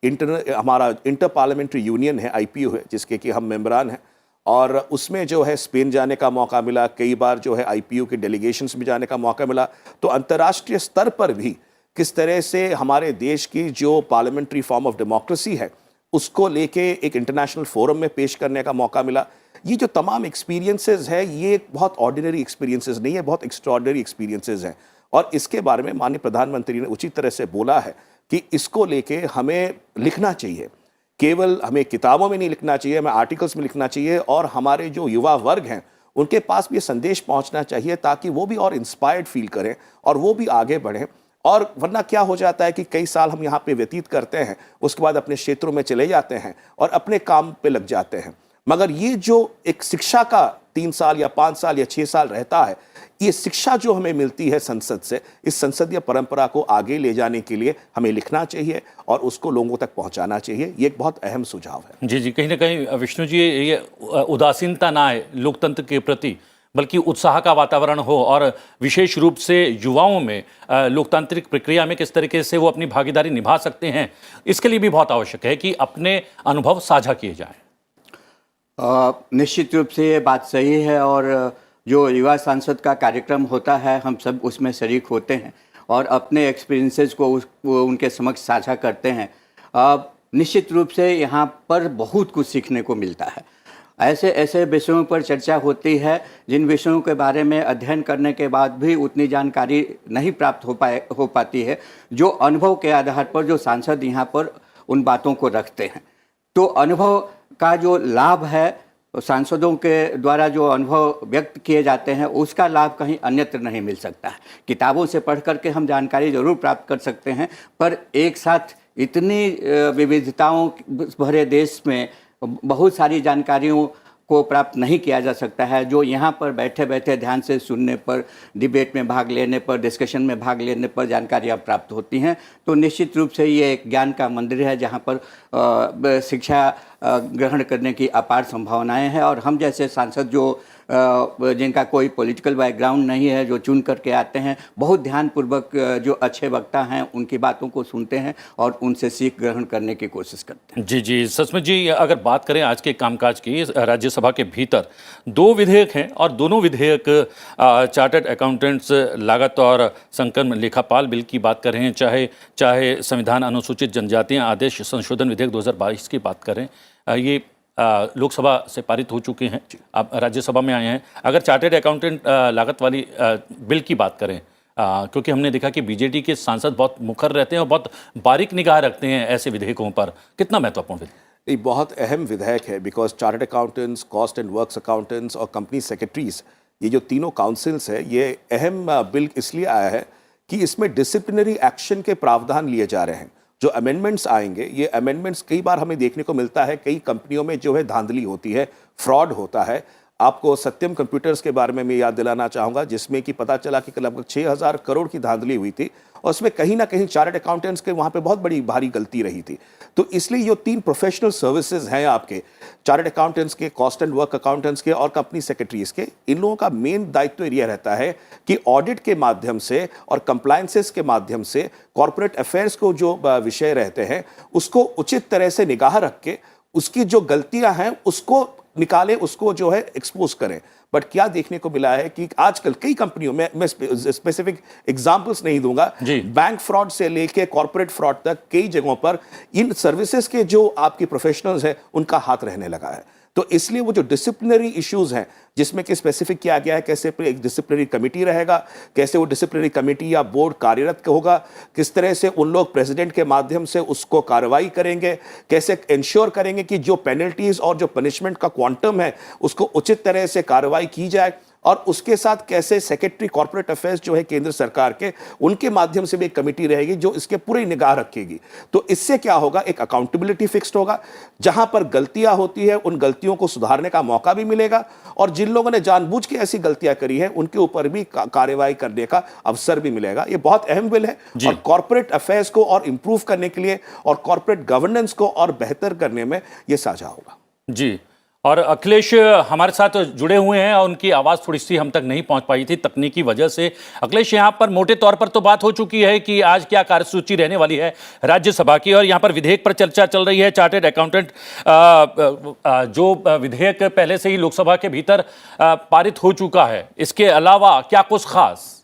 हमारा इंटर पार्लियामेंट्री यूनियन है, IPU है, जिसके कि हम मेंबरान हैं, और उसमें जो है स्पेन जाने का मौका मिला। कई बार जो है IPU के डेलीगेशंस में जाने का मौका मिला। तो अंतर्राष्ट्रीय स्तर पर भी किस तरह से हमारे देश की जो पार्लियामेंट्री फॉर्म ऑफ डेमोक्रेसी है उसको लेके एक इंटरनेशनल फोरम में पेश करने का मौका मिला। ये जो तमाम एक्सपीरियंसेस है, ये बहुत ऑर्डिनरी एक्सपीरियंसेस नहीं है, बहुत एक्स्ट्रॉर्डिनरी एक्सपीरियंसेस हैं। और इसके बारे में माननीय प्रधानमंत्री ने उचित तरह से बोला है कि इसको लेके हमें लिखना चाहिए, केवल हमें किताबों में नहीं लिखना चाहिए, हमें आर्टिकल्स में लिखना चाहिए, और हमारे जो युवा वर्ग हैं उनके पास भी ये संदेश पहुंचना चाहिए ताकि वो भी और इंस्पायर्ड फील करें और वो भी आगे बढ़ें। और वरना क्या हो जाता है कि कई साल हम यहाँ पे व्यतीत करते हैं, उसके बाद अपने क्षेत्रों में चले जाते हैं और अपने काम पे लग जाते हैं। मगर ये जो एक शिक्षा का 3 साल या 5 साल या 6 साल रहता है, ये शिक्षा जो हमें मिलती है संसद से, इस संसदीय परंपरा को आगे ले जाने के लिए हमें लिखना चाहिए और उसको लोगों तक पहुंचाना चाहिए। ये एक बहुत अहम सुझाव है। जी, कहीं ना कहीं विष्णु जी, ये उदासीनता ना आए लोकतंत्र के प्रति, बल्कि उत्साह का वातावरण हो, और विशेष रूप से युवाओं में लोकतांत्रिक प्रक्रिया में किस तरीके से वो अपनी भागीदारी निभा सकते हैं, इसके लिए भी बहुत आवश्यक है कि अपने अनुभव साझा किए जाएं। निश्चित रूप से ये बात सही है, और जो युवा सांसद का कार्यक्रम होता है हम सब उसमें शरीक होते हैं और अपने एक्सपीरियंसेस को उनके समक्ष साझा करते हैं। निश्चित रूप से यहाँ पर बहुत कुछ सीखने को मिलता है। ऐसे ऐसे विषयों पर चर्चा होती है जिन विषयों के बारे में अध्ययन करने के बाद भी उतनी जानकारी नहीं प्राप्त हो पाती है, जो अनुभव के आधार पर जो सांसद यहाँ पर उन बातों को रखते हैं। तो अनुभव का जो लाभ है, सांसदों के द्वारा जो अनुभव व्यक्त किए जाते हैं, उसका लाभ कहीं अन्यत्र नहीं मिल सकता है। किताबों से पढ़ करके हम जानकारी जरूर प्राप्त कर सकते हैं, पर एक साथ इतनी विविधताओं भरे देश में बहुत सारी जानकारियों को प्राप्त नहीं किया जा सकता है, जो यहाँ पर बैठे बैठे ध्यान से सुनने पर, डिबेट में भाग लेने पर, डिस्कशन में भाग लेने पर जानकारियाँ प्राप्त होती हैं। तो निश्चित रूप से ये एक ज्ञान का मंदिर है जहाँ पर शिक्षा ग्रहण करने की अपार संभावनाएं हैं। और हम जैसे सांसद जो जिनका कोई पॉलिटिकल बैकग्राउंड नहीं है, जो चुन करके आते हैं, बहुत ध्यानपूर्वक जो अच्छे वक्ता हैं उनकी बातों को सुनते हैं और उनसे सीख ग्रहण करने की कोशिश करते हैं। जी, सचमुच जी, अगर बात करें आज के कामकाज की, राज्यसभा के भीतर 2 विधेयक हैं और दोनों विधेयक चार्टर्ड अकाउंटेंट्स लागत और संकलन लेखापाल बिल की बात कर रहे हैं, चाहे संविधान अनुसूचित जनजातियां आदेश संशोधन विधेयक 2022 की बात करें, ये लोकसभा से पारित हो चुके हैं, अब राज्यसभा में आए हैं। अगर चार्टर्ड अकाउंटेंट लागत वाली बिल की बात करें, क्योंकि हमने देखा कि बीजेडी के सांसद बहुत मुखर रहते हैं और बहुत बारीक निगाह रखते हैं ऐसे विधेयकों पर, कितना महत्वपूर्ण विधेयक? ये बहुत अहम विधेयक है, because chartered accountants, cost and works accountants और कंपनी सेक्रेटरीज, ये जो तीनों काउंसिल्स है, ये अहम बिल इसलिए आया है कि इसमें डिसिप्लिनरी एक्शन के प्रावधान लिए जा रहे हैं। जो अमेंडमेंट्स आएंगे, ये अमेंडमेंट्स कई बार हमें देखने को मिलता है, कई कंपनियों में जो है धांधली होती है, फ्रॉड होता है, आपको सत्यम कंप्यूटर्स के बारे में मैं याद दिलाना चाहूँगा, जिसमें कि पता चला कि लगभग 6,000 करोड़ की धांधली हुई थी और उसमें कहीं ना कहीं चार्टर्ड अकाउंटेंट्स के वहाँ पे बहुत बड़ी भारी गलती रही थी। तो इसलिए ये 3 प्रोफेशनल सर्विसेज हैं आपके, चार्टर्ड अकाउंटेंट्स के, कॉस्ट एंड वर्क अकाउंटेंट्स के और कंपनी सेक्रेटरीज के। इन लोगों का मेन दायित्व ये रहता है कि ऑडिट के माध्यम से और कंप्लायंसेस के माध्यम से कॉर्पोरेट अफेयर्स को जो विषय रहते हैं उसको उचित तरह से निगाह रख के उसकी जो गलतियां हैं उसको निकालें, उसको जो है एक्सपोज करें। बट क्या देखने को मिला है कि आजकल कई कंपनियों में, मैं स्पेसिफिक एग्जांपल्स नहीं दूंगा, बैंक फ्रॉड से लेके कॉर्पोरेट फ्रॉड तक कई जगहों पर इन सर्विसेज के जो आपके प्रोफेशनल्स हैं उनका हाथ रहने लगा है। तो इसलिए वो जो डिसिप्लिनरी इश्यूज हैं, जिसमें कि स्पेसिफिक किया गया है कैसे एक डिसिप्लिनरी कमेटी रहेगा, कैसे वो डिसिप्लिनरी कमेटी या बोर्ड कार्यरत होगा, किस तरह से उन लोग प्रेसिडेंट के माध्यम से उसको कार्रवाई करेंगे, कैसे इंश्योर करेंगे कि जो पेनल्टीज और जो पनिशमेंट का क्वांटम है उसको उचित तरह से कार्रवाई की जाए, और उसके साथ कैसे सेक्रेटरी कॉर्पोरेट अफेयर्स जो है केंद्र सरकार के, उनके माध्यम से भी एक कमेटी रहेगी जो इसके पूरी निगाह रखेगी। तो इससे क्या होगा, एक अकाउंटेबिलिटी फिक्स्ड होगा, जहां पर गलतियां होती है उन गलतियों को सुधारने का मौका भी मिलेगा, और जिन लोगों ने जानबूझ के ऐसी गलतियां करी है उनके ऊपर भी कार्रवाई करने का अवसर भी मिलेगा। ये बहुत अहम बिल है और कॉर्पोरेट अफेयर्स को और इंप्रूव करने के लिए और कॉर्पोरेट गवर्नेंस को और बेहतर करने में यह साझा होगा। जी, और अखिलेश हमारे साथ जुड़े हुए हैं और उनकी आवाज़ थोड़ी सी हम तक नहीं पहुंच पाई थी तकनीकी वजह से। अखिलेश, यहाँ पर मोटे तौर पर तो बात हो चुकी है कि आज क्या कार्यसूची रहने वाली है राज्यसभा की, और यहाँ पर विधेयक पर चर्चा चल रही है। चार्टर्ड अकाउंटेंट जो विधेयक पहले से ही लोकसभा के भीतर पारित हो चुका है, इसके अलावा क्या कुछ खास?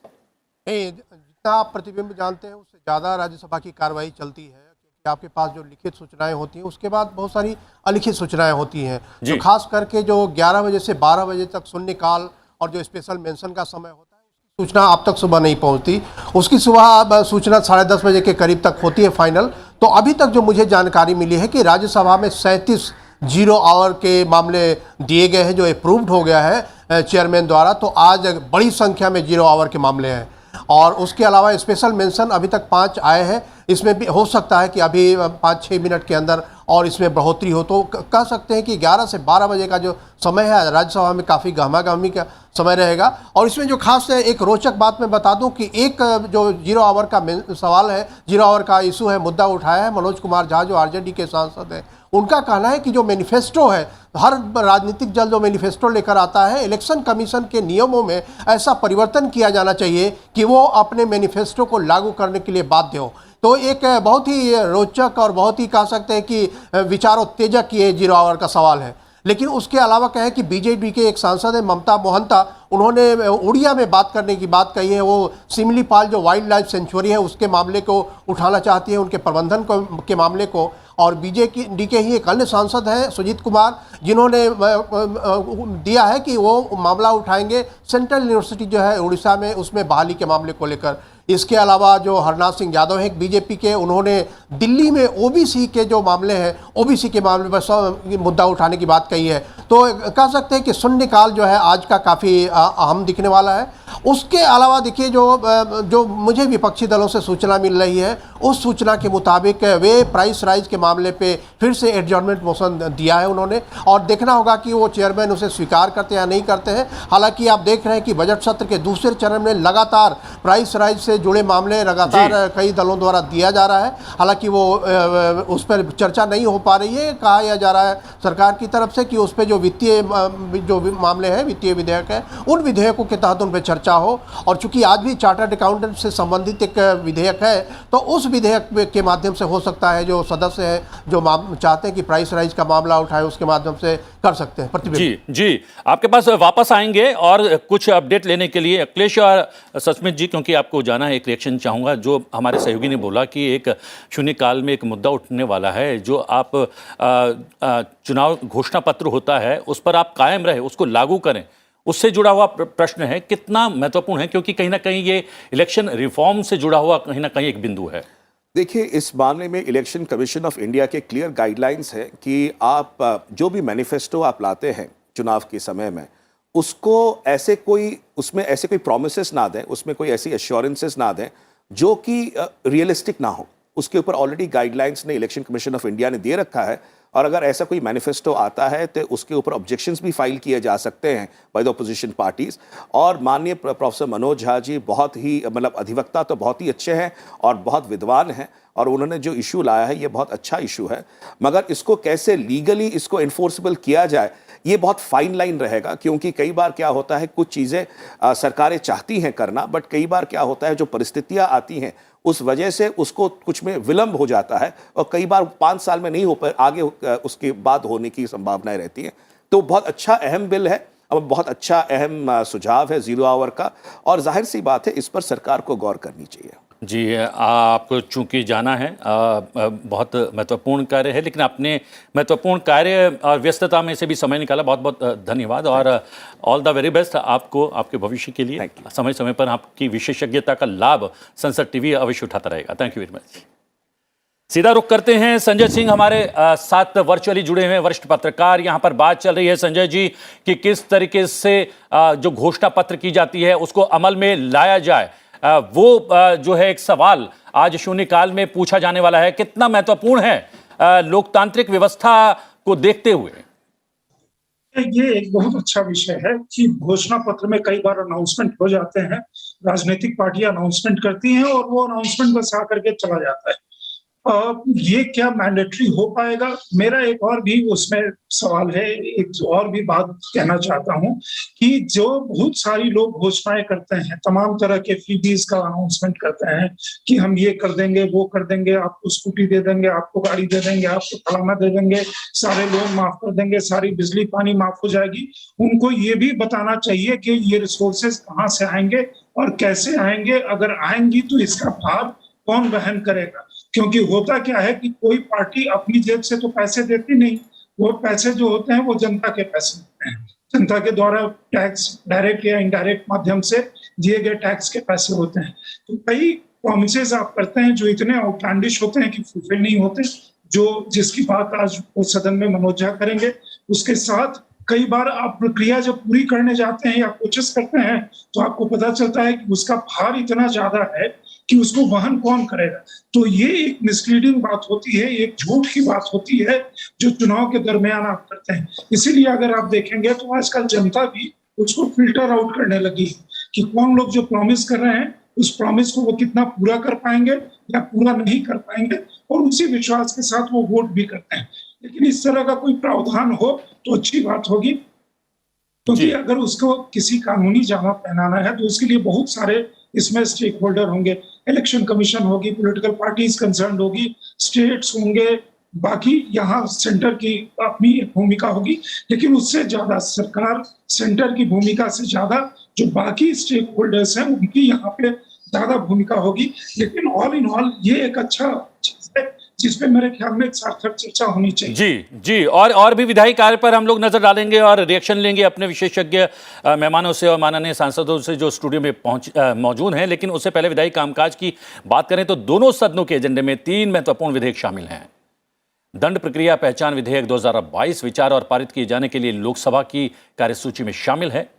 जितना आप प्रतिबिंब जानते हैं उससे ज़्यादा राज्यसभा की कार्रवाई चलती है, कि आपके पास जो लिखित सूचनाएं होती हैं उसके बाद बहुत सारी अलिखित सूचनाएं होती हैं, जो खास करके जो 11 बजे से 12 बजे तक शून्यकाल और जो स्पेशल मेंशन का समय होता है उसकी सूचना अब तक सुबह नहीं पहुंचती। उसकी सुबह सूचना 10:30 बजे के करीब तक होती है फाइनल। तो अभी तक जो मुझे जानकारी मिली है कि राज्यसभा में 37 जीरो आवर के मामले दिए गए हैं, जो अप्रूव्ड हो गया है चेयरमैन द्वारा। तो आज बड़ी संख्या में जीरो आवर के मामले हैं, और उसके अलावा स्पेशल मेंशन अभी तक 5 आए हैं। इसमें भी हो सकता है कि अभी 5-6 मिनट के अंदर और इसमें बढ़ोतरी हो, तो कह सकते हैं कि 11 से 12 बजे का जो समय है राज्यसभा में काफ़ी गहमागहमी का समय रहेगा। और इसमें जो खास है, एक रोचक बात मैं बता दूं कि एक जो जीरो आवर का सवाल है, जीरो आवर का इशू है, मुद्दा उठाया है मनोज कुमार झा जो आरजेडी के सांसद हैं। उनका कहना है कि जो मैनिफेस्टो है, हर राजनीतिक दल जो मैनिफेस्टो लेकर आता है, इलेक्शन कमीशन के नियमों में ऐसा परिवर्तन किया जाना चाहिए कि वो अपने मैनिफेस्टो को लागू करने के लिए बाध्य हो। तो एक बहुत ही रोचक और बहुत ही कह सकते हैं कि विचारोत्तेजक ये जीरो आवर का सवाल है। लेकिन उसके अलावा कहें कि बीजेपी के एक सांसद है ममता मोहंता, उन्होंने उड़िया में बात करने की बात कही है। वो सिमलीपाल जो वाइल्ड लाइफ सेंचुरी है उसके मामले को उठाना चाहती है, उनके प्रबंधन के मामले को। और बीजेपी के ही एक अन्य सांसद हैं सुजीत कुमार, जिन्होंने दिया है कि वो मामला उठाएंगे सेंट्रल यूनिवर्सिटी जो है उड़ीसा में, उसमें बहाली के मामले को लेकर। इसके अलावा जो हरनाथ सिंह यादव हैं बीजेपी के, उन्होंने दिल्ली में ओबीसी के जो मामले हैं, ओबीसी के मामले पर मुद्दा उठाने की बात कही है। तो कह सकते हैं कि शून्यकाल जो है आज का काफ़ी अहम दिखने वाला है। उसके अलावा देखिए जो मुझे विपक्षी दलों से सूचना मिल रही है, उस सूचना के मुताबिक वे प्राइस राइज के मामले पे फिर से एडजॉर्नमेंट मोशन दिया है उन्होंने, और देखना होगा कि वो चेयरमैन उसे स्वीकार करते या नहीं करते हैं। हालांकि आप देख रहे हैं कि बजट सत्र के दूसरे चरण में लगातार प्राइस राइज से जुड़े मामले लगातार कई दलों द्वारा दिया जा रहा है। हालांकि वो उस पर चर्चा नहीं हो पा रही है। कहा जा रहा है सरकार की तरफ से कि उस पर जो वित्तीय जो मामले हैं, वित्तीय विधेयक है, उन विधेयकों के तहत उन पर चर्चा हो। और चूंकि आज भी चार्टर्ड अकाउंटेंट से संबंधित एक विधेयक है, तो उस विधेयक के माध्यम से हो सकता है जो सदस्य है जो चाहते हैं कि प्राइस राइज का मामला उठाए, उसके माध्यम से कर सकते हैं। जी आपके पास वापस आएंगे और कुछ अपडेट लेने के लिए। अखिलेश और सस्मित जी, क्योंकि आपको जाना है, एक रिएक्शन चाहूँगा। जो हमारे सहयोगी ने बोला कि एक शून्यकाल में एक मुद्दा उठने वाला है, जो आप चुनाव घोषणा पत्र होता है उस पर आप कायम रहे, उसको लागू करें, उससे जुड़ा हुआ प्रश्न है, कितना महत्वपूर्ण है? क्योंकि कहीं ना कहीं ये इलेक्शन रिफॉर्म से जुड़ा हुआ कहीं ना कहीं एक बिंदु है। देखिए, इस मामले में इलेक्शन कमीशन ऑफ इंडिया के क्लियर गाइडलाइंस है कि आप जो भी मैनिफेस्टो आप लाते हैं चुनाव के समय में, उसको ऐसे कोई उसमें ऐसे कोई प्रोमिसेस ना दें, उसमें कोई ऐसी एश्योरेंसेस ना दें जो कि रियलिस्टिक ना हो। उसके ऊपर ऑलरेडी गाइडलाइंस ने इलेक्शन कमीशन ऑफ इंडिया ने दे रखा है, और अगर ऐसा कोई मैनिफेस्टो आता है तो उसके ऊपर ऑब्जेक्शंस भी फाइल किए जा सकते हैं बाय द अपोजिशन पार्टीज। और माननीय प्रोफेसर मनोज झा जी बहुत ही मतलब अधिवक्ता तो बहुत ही अच्छे हैं और बहुत विद्वान हैं, और उन्होंने जो इशू लाया है ये बहुत अच्छा इशू है, मगर इसको कैसे लीगली इसको इन्फोर्सेबल किया जाए ये बहुत फाइन लाइन रहेगा। क्योंकि कई बार क्या होता है कुछ चीज़ें सरकारें चाहती हैं करना, बट कई बार क्या होता है जो परिस्थितियां आती हैं उस वजह से उसको कुछ में विलंब हो जाता है, और कई बार 5 साल में नहीं हो पाए, आगे उसके बाद होने की संभावनाएं रहती हैं। तो बहुत अच्छा अहम बिल है और बहुत अच्छा अहम सुझाव है 0 आवर का, और जाहिर सी बात है इस पर सरकार को गौर करनी चाहिए। जी, आपको चूंकि जाना है, बहुत महत्वपूर्ण कार्य है, लेकिन आपने महत्वपूर्ण कार्य और व्यस्तता में से भी समय निकाला, बहुत बहुत धन्यवाद और ऑल द वेरी बेस्ट आपको आपके भविष्य के लिए। समय समय पर आपकी विशेषज्ञता का लाभ संसद टीवी अवश्य उठाता रहेगा। Thank you very much. सीधा रुख करते हैं संजय सिंह हमारे साथ वर्चुअली जुड़े हुए वरिष्ठ पत्रकार। यहाँ पर बात चल रही है संजय जी कि किस तरीके से जो घोषणा पत्र की जाती है उसको अमल में लाया जाए, वो जो है एक सवाल आज शून्यकाल में पूछा जाने वाला है। कितना महत्वपूर्ण है लोकतांत्रिक व्यवस्था को देखते हुए? ये एक बहुत अच्छा विषय है कि घोषणा पत्र में कई बार अनाउंसमेंट हो जाते हैं, राजनीतिक पार्टियां अनाउंसमेंट करती हैं और वो अनाउंसमेंट बस आकर के चला जाता है। ये क्या मैंडेटरी हो पाएगा? मेरा एक और भी उसमें सवाल है, एक और भी बात कहना चाहता हूं कि जो बहुत सारी लोग घोषणाएं करते हैं, तमाम तरह के फ्रीबीज का अनाउंसमेंट करते हैं कि हम ये कर देंगे, वो कर देंगे, आपको स्कूटी दे देंगे, आपको गाड़ी दे देंगे, आपको फलाना दे देंगे, सारे लोन माफ कर देंगे, सारी बिजली पानी माफ हो जाएगी। उनको ये भी बताना चाहिए कि ये रिसोर्सेज कहाँ से आएंगे और कैसे आएंगे, अगर आएंगी तो इसका भार कौन वहन करेगा। क्योंकि होता क्या है कि कोई पार्टी अपनी जेब से तो पैसे देती नहीं, वो पैसे जो होते हैं वो जनता के पैसे होते हैं, जनता के द्वारा टैक्स डायरेक्ट या इनडायरेक्ट माध्यम से दिए गए टैक्स के पैसे होते हैं। तो कई प्रॉमिसेस आप करते हैं जो इतने आउटलैंडिश होते हैं कि फुलफिल नहीं होते, जो जिसकी बात आज वो सदन में मनोज झा करेंगे। उसके साथ कई बार आप प्रक्रिया जब पूरी करने जाते हैं या कोशिश करते हैं तो आपको पता चलता है कि उसका भार इतना ज्यादा है कि उसको वहन कौन करेगा। तो ये एक मिसलीडिंग बात होती है, एक झूठ की बात होती है जो चुनाव के दरमियान आप करते हैं। इसीलिए अगर आप देखेंगे तो आजकल जनता भी उसको फिल्टर आउट करने लगी है कि कौन लोग जो प्रॉमिस कर रहे हैं उस प्रॉमिस को वो कितना पूरा कर पाएंगे या पूरा नहीं कर पाएंगे, और उसी विश्वास के साथ वो वोट भी करते हैं। लेकिन इस तरह का कोई प्रावधान हो तो अच्छी बात होगी, क्योंकि अगर उसको किसी कानूनी जामा पहनाना है तो उसके लिए बहुत सारे इसमें स्टेक होल्डर होंगे, इलेक्शन कमीशन होगी, पॉलिटिकल पार्टीज कंसर्न होगी, स्टेट्स होंगे, बाकी यहाँ सेंटर की अपनी भूमिका होगी। लेकिन उससे ज्यादा सरकार, सेंटर की भूमिका से ज्यादा जो बाकी स्टेक होल्डर्स हैं उनकी यहाँ पे ज्यादा भूमिका होगी। लेकिन ऑल इन ऑल ये एक अच्छा चीज है जिसपे मेरे ख्याल में एक सार्थक चर्चा होनी चाहिए। जी, और भी विधायी कार्य पर हम लोग नजर डालेंगे और रिएक्शन लेंगे अपने विशेषज्ञ मेहमानों से और माननीय सांसदों से जो स्टूडियो में मौजूद हैं। लेकिन उससे पहले विधायी कामकाज की बात करें तो दोनों सदनों के एजेंडे में 3 महत्वपूर्ण विधेयक शामिल हैं। दंड प्रक्रिया पहचान विधेयक 2022 विचार और पारित किए जाने के लिए लोकसभा की कार्यसूची में शामिल है।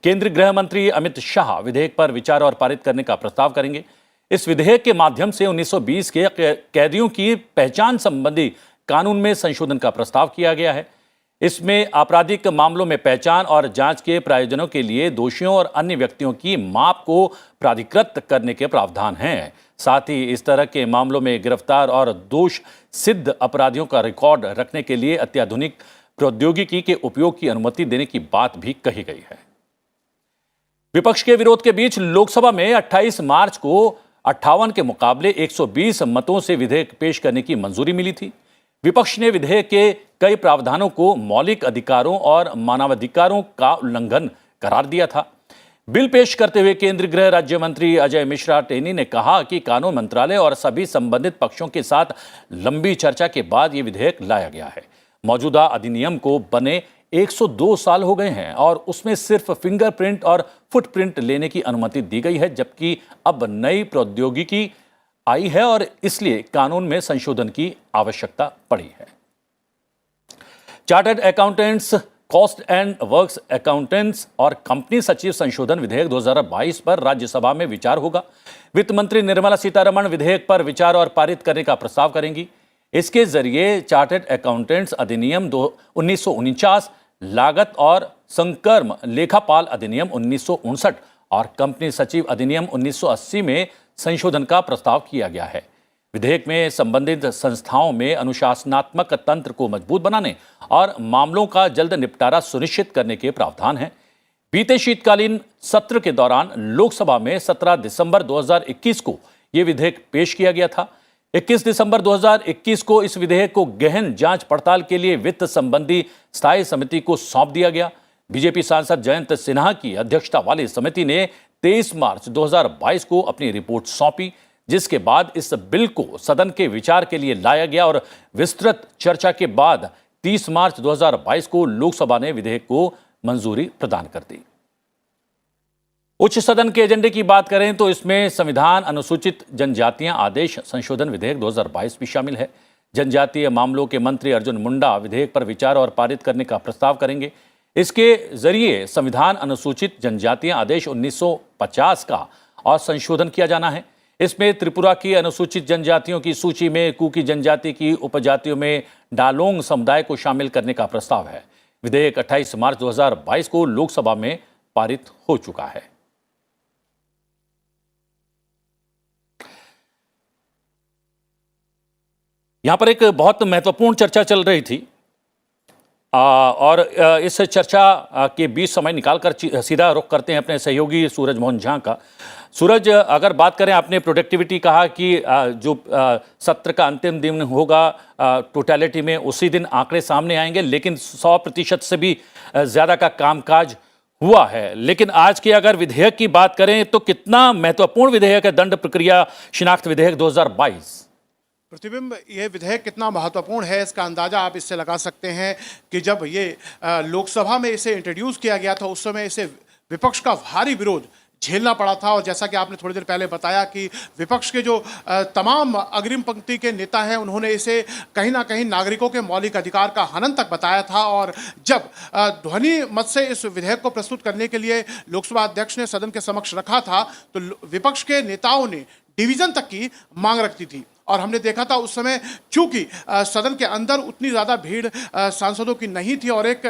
केंद्रीय गृह मंत्री अमित शाह विधेयक पर विचार और पारित करने का प्रस्ताव करेंगे। इस विधेयक के माध्यम से 1920 के कैदियों की पहचान संबंधी कानून में संशोधन का प्रस्ताव किया गया है। इसमें आपराधिक मामलों में पहचान और जांच के प्रयोजनों के लिए दोषियों और अन्य व्यक्तियों की माप को प्राधिकृत करने के प्रावधान हैं। साथ ही इस तरह के मामलों में गिरफ्तार और दोष सिद्ध अपराधियों का रिकॉर्ड रखने के लिए अत्याधुनिक प्रौद्योगिकी के उपयोग की अनुमति देने की बात भी कही गई है। विपक्ष के विरोध के बीच लोकसभा में 28 मार्च को 58 के मुकाबले 120 मतों से विधेयक पेश करने की मंजूरी मिली थी। विपक्ष ने विधेयक के कई प्रावधानों को मौलिक अधिकारों और मानवाधिकारों का उल्लंघन करार दिया था। बिल पेश करते हुए केंद्रीय गृह राज्य मंत्री अजय मिश्रा टेनी ने कहा कि कानून मंत्रालय और सभी संबंधित पक्षों के साथ लंबी चर्चा के बाद ये विधेयक लाया गया है। मौजूदा अधिनियम को बने 102 साल हो गए हैं और उसमें सिर्फ फिंगरप्रिंट और फुटप्रिंट लेने की अनुमति दी गई है, जबकि अब नई प्रौद्योगिकी आई है और इसलिए कानून में संशोधन की आवश्यकता पड़ी है। Chartered accountants, cost and works accountants और कंपनी सचिव संशोधन विधेयक 2022 पर राज्यसभा में विचार होगा। वित्त मंत्री निर्मला सीतारमण विधेयक पर विचार और पारित करने का प्रस्ताव करेंगी। इसके जरिए चार्टर्ड अकाउंटेंट्स अधिनियम 1949, लागत और संकर्म लेखापाल अधिनियम 1959 और कंपनी सचिव अधिनियम 1980 में संशोधन का प्रस्ताव किया गया है। विधेयक में संबंधित संस्थाओं में अनुशासनात्मक तंत्र को मजबूत बनाने और मामलों का जल्द निपटारा सुनिश्चित करने के प्रावधान हैं। बीते शीतकालीन सत्र के दौरान लोकसभा में 17 दिसंबर 2021 को यह विधेयक पेश किया गया था। 21 दिसंबर 2021 को इस विधेयक को गहन जांच पड़ताल के लिए वित्त संबंधी स्थायी समिति को सौंप दिया गया। बीजेपी सांसद जयंत सिन्हा की अध्यक्षता वाली समिति ने 23 मार्च 2022 को अपनी रिपोर्ट सौंपी, जिसके बाद इस बिल को सदन के विचार के लिए लाया गया और विस्तृत चर्चा के बाद 30 मार्च 2022 को लोकसभा ने विधेयक को मंजूरी प्रदान कर दी। उच्च सदन के एजेंडे की बात करें तो इसमें संविधान अनुसूचित जनजातियां आदेश संशोधन विधेयक 2022 भी शामिल है। जनजातीय मामलों के मंत्री अर्जुन मुंडा विधेयक पर विचार और पारित करने का प्रस्ताव करेंगे। इसके जरिए संविधान अनुसूचित जनजातियां आदेश 1950 का और संशोधन किया जाना है। इसमें त्रिपुरा की अनुसूचित जनजातियों की सूची में कुकी जनजाति की उपजातियों में डालोंग समुदाय को शामिल करने का प्रस्ताव है। विधेयक 28 मार्च 2022 को लोकसभा में पारित हो चुका है। यहां पर एक बहुत महत्वपूर्ण चर्चा चल रही थी और इस चर्चा के बीच समय निकालकर सीधा रुख करते हैं अपने सहयोगी सूरज मोहन झा का। सूरज, अगर बात करें, आपने प्रोडक्टिविटी कहा कि जो सत्र का अंतिम दिन होगा टोटलिटी में उसी दिन आंकड़े सामने आएंगे, लेकिन 100% से भी ज़्यादा का कामकाज हुआ है। लेकिन आज के अगर विधेयक की बात करें तो कितना महत्वपूर्ण विधेयक है दंड प्रक्रिया शिनाख्त विधेयक 2022? प्रतिबिंब, ये विधेयक कितना महत्वपूर्ण है इसका अंदाजा आप इससे लगा सकते हैं कि जब ये लोकसभा में इसे इंट्रोड्यूस किया गया था उस समय इसे विपक्ष का भारी विरोध झेलना पड़ा था। और जैसा कि आपने थोड़ी देर पहले बताया कि विपक्ष के जो तमाम अग्रिम पंक्ति के नेता हैं उन्होंने इसे कहीं ना कहीं नागरिकों के मौलिक अधिकार का हनन तक बताया था। और जब ध्वनि मत से इस विधेयक को प्रस्तुत करने के लिए लोकसभा अध्यक्ष ने सदन के समक्ष रखा था तो विपक्ष के नेताओं ने डिवीजन तक की मांग रखी थी। और हमने देखा था उस समय चूंकि सदन के अंदर उतनी ज़्यादा भीड़ सांसदों की नहीं थी और एक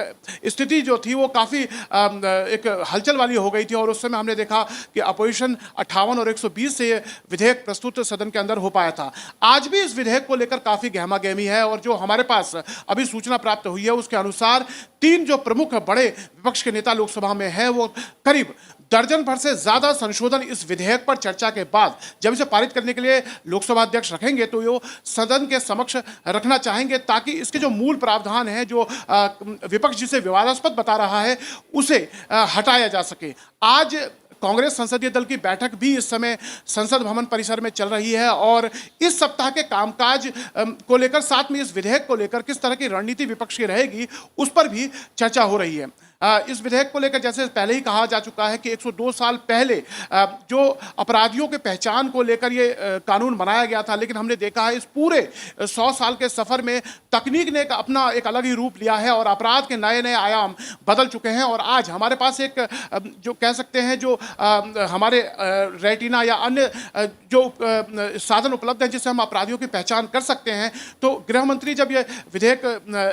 स्थिति जो थी वो काफ़ी एक हलचल वाली हो गई थी। और उस समय हमने देखा कि अपोजिशन 58 और 120 से ये विधेयक प्रस्तुत सदन के अंदर हो पाया था। आज भी इस विधेयक को लेकर काफ़ी गहमा गहमी है और जो हमारे पास अभी सूचना प्राप्त हुई है उसके अनुसार 3 जो प्रमुख बड़े विपक्ष के नेता लोकसभा में है वो करीब दर्जन भर से ज्यादा संशोधन इस विधेयक पर चर्चा के बाद जब इसे पारित करने के लिए लोकसभा अध्यक्ष रखेंगे तो ये सदन के समक्ष रखना चाहेंगे ताकि इसके जो मूल प्रावधान है जो विपक्ष जिसे विवादास्पद बता रहा है उसे हटाया जा सके। आज कांग्रेस संसदीय दल की बैठक भी इस समय संसद भवन परिसर में चल रही है और इस सप्ताह के कामकाज को लेकर साथ में इस विधेयक को लेकर किस तरह की रणनीति विपक्ष की रहेगी उस पर भी चर्चा हो रही है। इस विधेयक को लेकर जैसे पहले ही कहा जा चुका है कि 102 साल पहले जो अपराधियों के पहचान को लेकर ये कानून बनाया गया था, लेकिन हमने देखा है इस पूरे 100 साल के सफर में तकनीक ने अपना एक अलग ही रूप लिया है और अपराध के नए नए आयाम बदल चुके हैं। और आज हमारे पास एक जो कह सकते हैं जो हमारे रेटिना या अन्य जो साधन उपलब्ध हैं जिससे हम अपराधियों की पहचान कर सकते हैं। तो गृह मंत्री जब ये विधेयक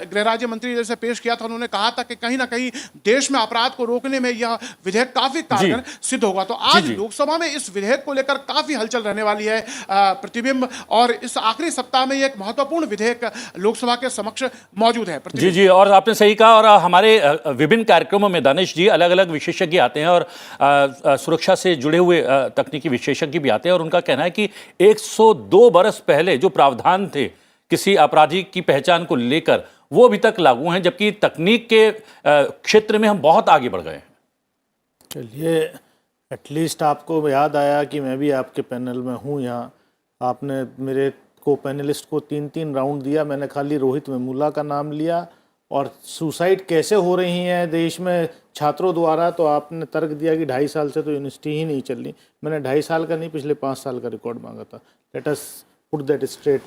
गृह राज्य मंत्री जैसे पेश किया था उन्होंने कहा था कि कहीं ना कहीं देश में अपराध को रोकने में यह विधेयक काफी कारगर सिद्ध होगा। तो आज लोकसभा में इस विधेयक को लेकर काफी हलचल रहने वाली है प्रतिबिंब, और इस आखिरी सप्ताह में एक महत्वपूर्ण विधेयक लोकसभा के समक्ष मौजूद है। जी जी, और आपने सही कहा। और हमारे विभिन्न कार्यक्रमों में दानिश जी अलग अलग विशेषज्ञ आते हैं और सुरक्षा से जुड़े हुए तकनीकी विशेषज्ञ भी आते हैं और उनका कहना है कि 102 बरस पहले जो प्रावधान थे किसी अपराधी की पहचान को लेकर वो अभी तक लागू हैं, जबकि तकनीक के क्षेत्र में हम बहुत आगे बढ़ गए हैं। चलिए, एटलीस्ट आपको याद आया कि मैं भी आपके पैनल में हूँ यहाँ। आपने मेरे को पैनलिस्ट को 3-3 राउंड दिया, मैंने खाली रोहित वेमुला का नाम लिया। और सुसाइड कैसे हो रही हैं देश में छात्रों द्वारा, तो आपने तर्क दिया कि 2.5 साल से तो यूनिवर्सिटी ही नहीं चल रही। मैंने 2.5 साल का नहीं, पिछले 5 साल का रिकॉर्ड मांगा था। Let us put that straight,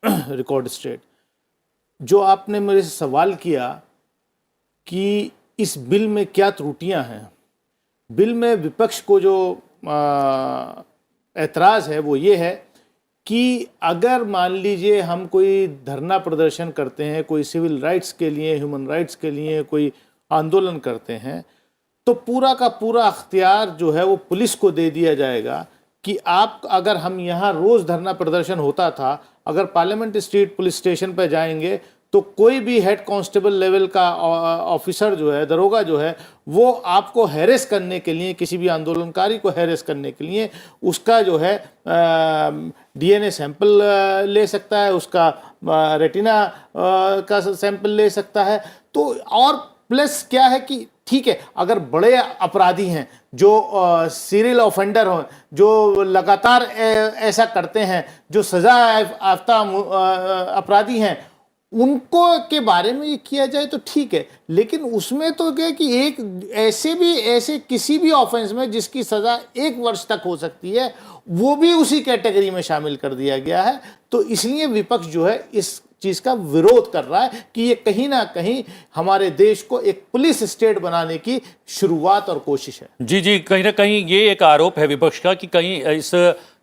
record straight. जो आपने मेरे से सवाल किया कि इस बिल में क्या त्रुटियां हैं, बिल में विपक्ष को जो ऐतराज़ है वो ये है कि अगर मान लीजिए हम कोई धरना प्रदर्शन करते हैं, कोई सिविल राइट्स के लिए, ह्यूमन राइट्स के लिए कोई आंदोलन करते हैं, तो पूरा का पूरा अख्तियार जो है वो पुलिस को दे दिया जाएगा कि आप, अगर हम यहाँ रोज़ धरना प्रदर्शन होता था, अगर पार्लियामेंट स्ट्रीट पुलिस स्टेशन पर जाएंगे तो कोई भी हेड कांस्टेबल लेवल का ऑफिसर जो है, दरोगा जो है, वो आपको हैरेस करने के लिए, किसी भी आंदोलनकारी को हैरेस करने के लिए उसका जो है डीएनए सैंपल ले सकता है, उसका रेटिना का सैंपल ले सकता है। तो और प्लस क्या है कि ठीक है, अगर बड़े अपराधी हैं जो सीरियल ऑफेंडर हों, जो लगातार ऐसा करते हैं, जो सजा याफ्ता अपराधी हैं, उनको के बारे में ये किया जाए तो ठीक है, लेकिन उसमें तो क्या कि एक ऐसे किसी भी ऑफेंस में जिसकी सजा 1 वर्ष तक हो सकती है, वो भी उसी कैटेगरी में शामिल कर दिया गया है। तो इसलिए विपक्ष जो है इस चीज का विरोध कर रहा है कि ये कहीं ना कहीं हमारे देश को एक पुलिस स्टेट बनाने की शुरुआत और कोशिश है। जी जी, कहीं ना कहीं ये एक आरोप है विपक्ष का कि कहीं इस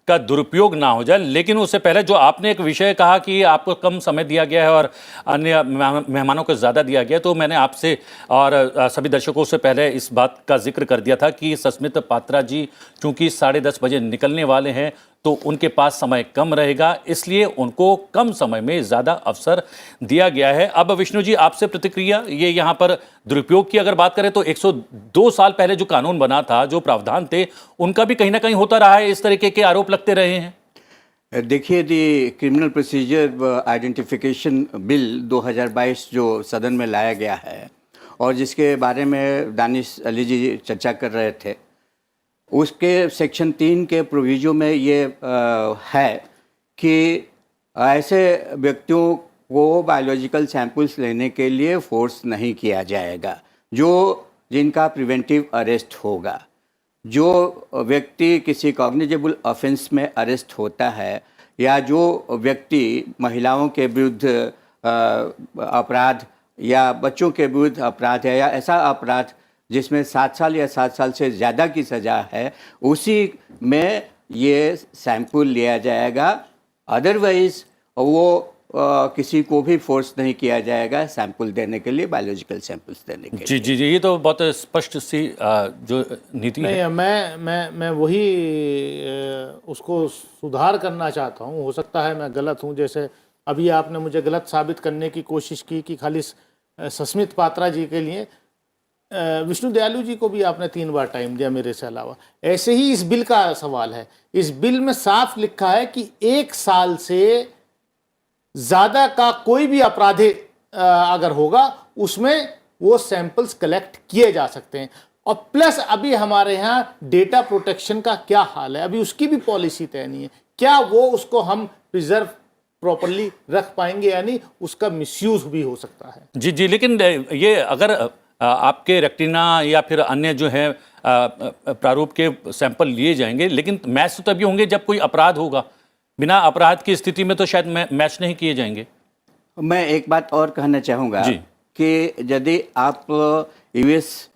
का दुरुपयोग ना हो जाए। लेकिन उससे पहले जो आपने एक विषय कहा कि आपको कम समय दिया गया है और अन्य मेहमानों को ज़्यादा दिया गया, तो मैंने आपसे और सभी दर्शकों से पहले इस बात का जिक्र कर दिया था कि सस्मित पात्रा जी चूंकि 10:30 बजे निकलने वाले हैं तो उनके पास समय कम रहेगा, इसलिए उनको कम समय में ज़्यादा अवसर दिया गया है। अब विष्णु जी, आपसे प्रतिक्रिया, ये यहाँ पर दुरुपयोग की अगर बात करें तो 102 साल पहले जो कानून बना था, जो प्रावधान थे, उनका भी कहीं ना कहीं होता रहा है, इस तरीके के आरोप लगते रहे हैं। देखिए, दी क्रिमिनल प्रोसीजर आइडेंटिफिकेशन बिल 2022 जो सदन में लाया गया है और जिसके बारे में दानिश अली जी चर्चा कर रहे थे, उसके सेक्शन 3 के प्रोविजो में ये है कि ऐसे व्यक्तियों को बायोलॉजिकल सैंपल्स लेने के लिए फोर्स नहीं किया जाएगा जिनका प्रिवेंटिव अरेस्ट होगा। जो व्यक्ति किसी कॉग्निजेबल ऑफेंस में अरेस्ट होता है या जो व्यक्ति महिलाओं के विरुद्ध अपराध या बच्चों के विरुद्ध अपराध है या ऐसा अपराध जिसमें 7 साल या 7 साल से ज़्यादा की सज़ा है, उसी में ये सैंपल लिया जाएगा। अदरवाइज़ वो किसी को भी फोर्स नहीं किया जाएगा सैंपल देने के लिए, बायोलॉजिकल सैंपल्स देने के लिए। जी जी जी, ये तो बहुत स्पष्ट सी जो नीति है। मैं वही उसको सुधार करना चाहता हूँ। हो सकता है मैं गलत हूँ, जैसे अभी आपने मुझे गलत साबित करने की कोशिश की कि खाली सस्मित पात्रा जी के लिए, विष्णु दयालु जी को भी आपने 3 बार टाइम दिया मेरे से अलावा। ऐसे ही इस बिल का सवाल है। इस बिल में साफ लिखा है कि 1 साल से ज़्यादा का कोई भी अपराधी अगर होगा उसमें वो सैंपल्स कलेक्ट किए जा सकते हैं। और प्लस अभी हमारे यहाँ डेटा प्रोटेक्शन का क्या हाल है, अभी उसकी भी पॉलिसी तय नहीं है। क्या वो उसको हम प्रिजर्व प्रॉपरली रख पाएंगे, यानी उसका मिसयूज भी हो सकता है। जी जी, लेकिन ये अगर आपके रेटिना या फिर अन्य जो है प्रारूप के सैंपल लिए जाएंगे, लेकिन मैच तो तभी होंगे जब कोई अपराध होगा। बिना अपराध की स्थिति में तो शायद मैच नहीं किए जाएंगे। मैं एक बात और कहना चाहूँगा कि यदि आप यूएस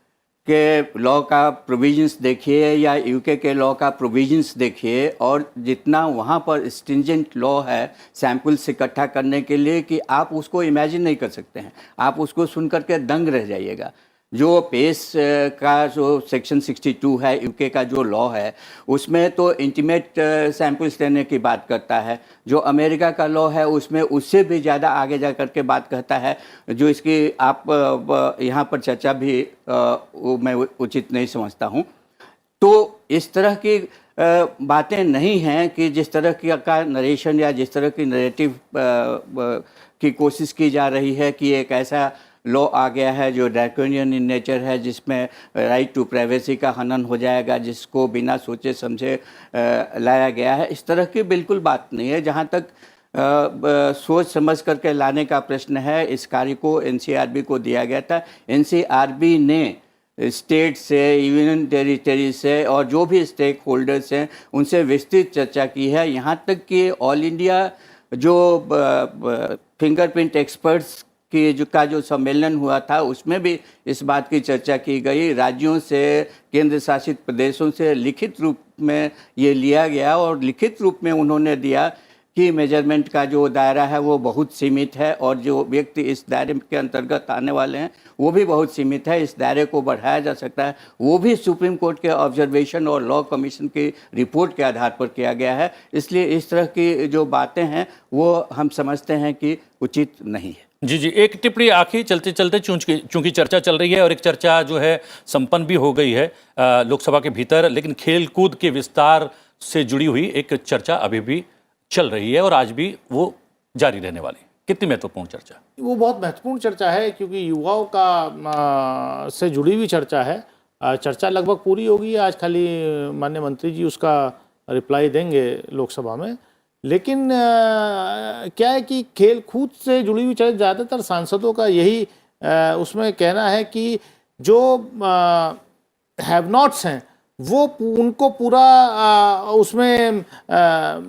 के लॉ का प्रोविजंस देखिए या यूके के लॉ का प्रोविजंस देखिए, और जितना वहाँ पर स्ट्रिंजेंट लॉ है सैंपल्स इकट्ठा करने के लिए कि आप उसको इमेजिन नहीं कर सकते हैं। आप उसको सुन करके दंग रह जाइएगा। जो पेस का जो सेक्शन 62 है यूके का जो लॉ है, उसमें तो इंटीमेट सैंपल्स लेने की बात करता है। जो अमेरिका का लॉ है उसमें उससे भी ज़्यादा आगे जा कर के बात कहता है, जो इसकी आप यहाँ पर चर्चा भी मैं उचित नहीं समझता हूँ। तो इस तरह की बातें नहीं हैं कि जिस तरह की का नरेशन या जिस तरह की नरेटिव की कोशिश की जा रही है कि एक ऐसा लॉ आ गया है जो ड्रैकोनियन इन नेचर है, जिसमें राइट टू प्राइवेसी का हनन हो जाएगा, जिसको बिना सोचे समझे लाया गया है। इस तरह की बिल्कुल बात नहीं है। जहाँ तक सोच समझ करके लाने का प्रश्न है, इस कार्य को एनसीआरबी को दिया गया था। एनसीआरबी ने स्टेट से, यूनियन टेरिटरी से और जो भी स्टेक होल्डर्स हैं उनसे विस्तृत चर्चा की है। यहाँ तक कि ऑल इंडिया जो फिंगरप्रिंट एक्सपर्ट्स की जो सम्मेलन हुआ था उसमें भी इस बात की चर्चा की गई। राज्यों से, केंद्र शासित प्रदेशों से लिखित रूप में ये लिया गया और लिखित रूप में उन्होंने दिया की मेजरमेंट का जो दायरा है वो बहुत सीमित है, और जो व्यक्ति इस दायरे के अंतर्गत आने वाले हैं वो भी बहुत सीमित है। इस दायरे को बढ़ाया जा सकता है, वो भी सुप्रीम कोर्ट के ऑब्जर्वेशन और लॉ कमीशन की रिपोर्ट के आधार पर किया गया है। इसलिए इस तरह की जो बातें हैं वो हम समझते हैं कि उचित नहीं है। जी जी, एक टिप्पणी आखिर चलते चलते, चूंकि चर्चा चल रही है और एक चर्चा जो है संपन्न भी हो गई है लोकसभा के भीतर, लेकिन खेल कूद के विस्तार से जुड़ी हुई एक चर्चा अभी भी चल रही है और आज भी वो जारी रहने वाली। कितनी महत्वपूर्ण चर्चा? वो बहुत महत्वपूर्ण चर्चा है, क्योंकि युवाओं का से जुड़ी हुई चर्चा है। चर्चा लगभग पूरी होगी, आज खाली माननीय मंत्री जी उसका रिप्लाई देंगे लोकसभा में। लेकिन क्या है कि खेल कूद से जुड़ी हुई चर्चा, ज़्यादातर सांसदों का यही उसमें कहना है कि जो हैव नॉट्स हैं वो उनको पूरा उसमें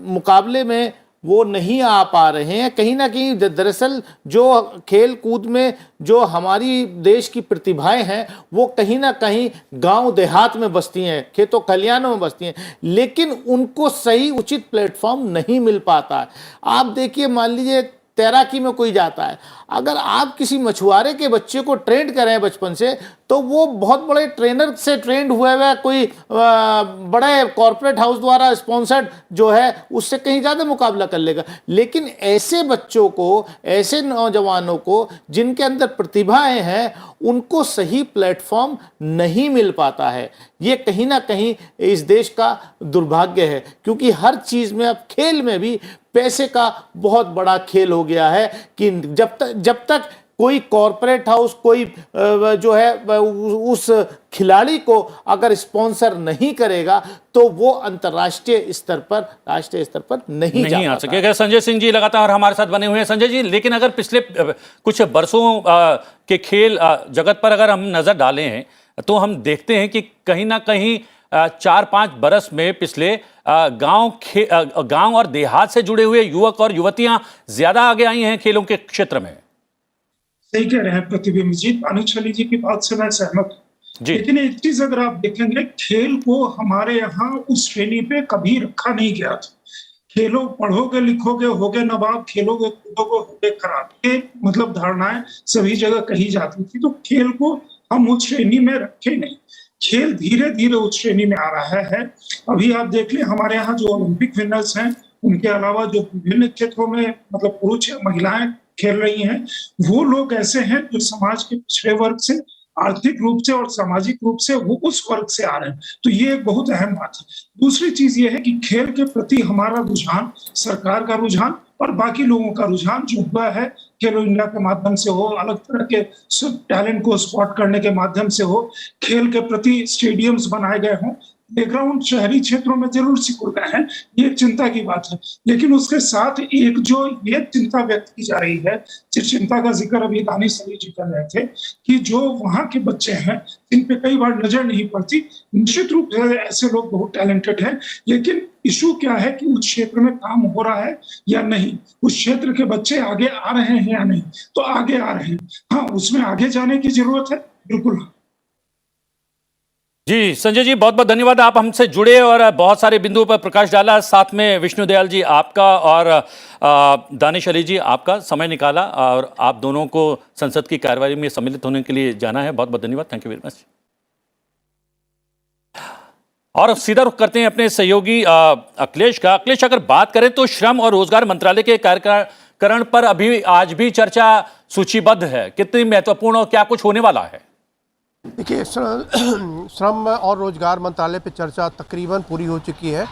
मुकाबले में वो नहीं आ पा रहे हैं। कहीं ना कहीं दरअसल जो खेल कूद में जो हमारी देश की प्रतिभाएं हैं वो कहीं ना कहीं गांव देहात में बसती हैं, खेतों खलिहानों में बसती हैं, लेकिन उनको सही उचित प्लेटफॉर्म नहीं मिल पाता है। आप देखिए, मान लीजिए तैराकी में कोई जाता है, अगर आप किसी मछुआरे के बच्चे को ट्रेंड करें बचपन से, तो वो बहुत बड़े ट्रेनर से ट्रेंड हुए हुए कोई बड़े कॉरपोरेट हाउस द्वारा स्पॉन्सर्ड जो है उससे कहीं ज़्यादा मुकाबला कर लेगा। लेकिन ऐसे बच्चों को, ऐसे नौजवानों को जिनके अंदर प्रतिभाएं हैं, उनको सही प्लेटफॉर्म नहीं मिल पाता है। ये कहीं ना कहीं इस देश का दुर्भाग्य है, क्योंकि हर चीज़ में, अब खेल में भी पैसे का बहुत बड़ा खेल हो गया है कि जब तक कोई कॉरपोरेट हाउस, कोई जो है उस खिलाड़ी को अगर स्पॉन्सर नहीं करेगा तो वो अंतर्राष्ट्रीय स्तर पर, राष्ट्रीय स्तर पर नहीं आ सकेगा। संजय सिंह जी लगातार हमारे साथ बने हुए हैं। संजय जी, लेकिन अगर पिछले कुछ बरसों के खेल जगत पर अगर हम नजर डालें हैं तो हम देखते हैं कि कहीं ना कहीं 4-5 बरस में पिछले गांव और देहात से जुड़े हुए युवक और युवतियां ज्यादा आगे आई हैं खेलों के क्षेत्र में। सही कह रहे हैं प्रतिबिंब जी, अनुछली जी की बात से मैं सहमत हूँ। लेकिन एक चीज अगर आप देखेंगे, खेल को हमारे यहाँ उस श्रेणी पे कभी रखा नहीं गया था। खेलो, पढ़ोगे लिखोगे होगे नवाब, खेलोगे कूदोगे होगे खराब, ये मतलब धारणाएं सभी जगह कही जाती थी। तो खेल को हम उस श्रेणी में रखे नहीं। खेल धीरे धीरे उस श्रेणी में आ रहा है। अभी आप देख लें, हमारे यहाँ जो ओलंपिक विनर्स हैं, उनके अलावा जो विभिन्न क्षेत्रों में मतलब पुरुष या महिलाएं खेल रही हैं, वो लोग ऐसे हैं जो समाज के पिछड़े वर्ग से, आर्थिक रूप से और सामाजिक रूप से वो उस वर्ग से आ रहे हैं। तो ये एक बहुत अहम बात है। दूसरी चीज ये है कि खेल के प्रति हमारा रुझान, सरकार का रुझान और बाकी लोगों का रुझान जो हुआ है, खेलो इंडिया के माध्यम से हो, अलग तरह के टैलेंट को स्पॉट करने के माध्यम से हो, खेल के प्रति स्टेडियम्स बनाए गए हों, प्लेग्राउंड शहरी क्षेत्रों में जरूर सिकुड़ गए हैं, ये एक चिंता की बात है। लेकिन उसके साथ एक जो ये चिंता व्यक्त की जा रही है, जिस चिंता का जिक्र अभी दानिश अली जी कर रहे थे, कि जो वहाँ के बच्चे हैं जिन पे कई बार नजर नहीं पड़ती, निश्चित रूप से ऐसे लोग बहुत टैलेंटेड हैं, लेकिन इशू क्या है कि उस क्षेत्र में काम हो रहा है या नहीं, उस क्षेत्र के बच्चे आगे आ रहे हैं या नहीं। तो आगे आ रहे हैं, हाँ, उसमें आगे जाने की जरूरत है, बिल्कुल। जी संजय जी, बहुत बहुत धन्यवाद, आप हमसे जुड़े और बहुत सारे बिंदुओं पर प्रकाश डाला। साथ में विष्णु दयाल जी आपका और दानिश अली जी आपका समय निकाला और आप दोनों को संसद की कार्यवाही में सम्मिलित होने के लिए जाना है। बहुत बहुत धन्यवाद, थैंक यू वेरी मच। और सीधा रुख करते हैं अपने सहयोगी अखिलेश का। अखिलेश, अगर बात करें तो श्रम और रोजगार मंत्रालय के कार्यकरण पर अभी आज भी चर्चा सूचीबद्ध है, कितनी महत्वपूर्ण और क्या कुछ होने वाला है? देखिए, श्रम और रोजगार मंत्रालय पे चर्चा तकरीबन पूरी हो चुकी है।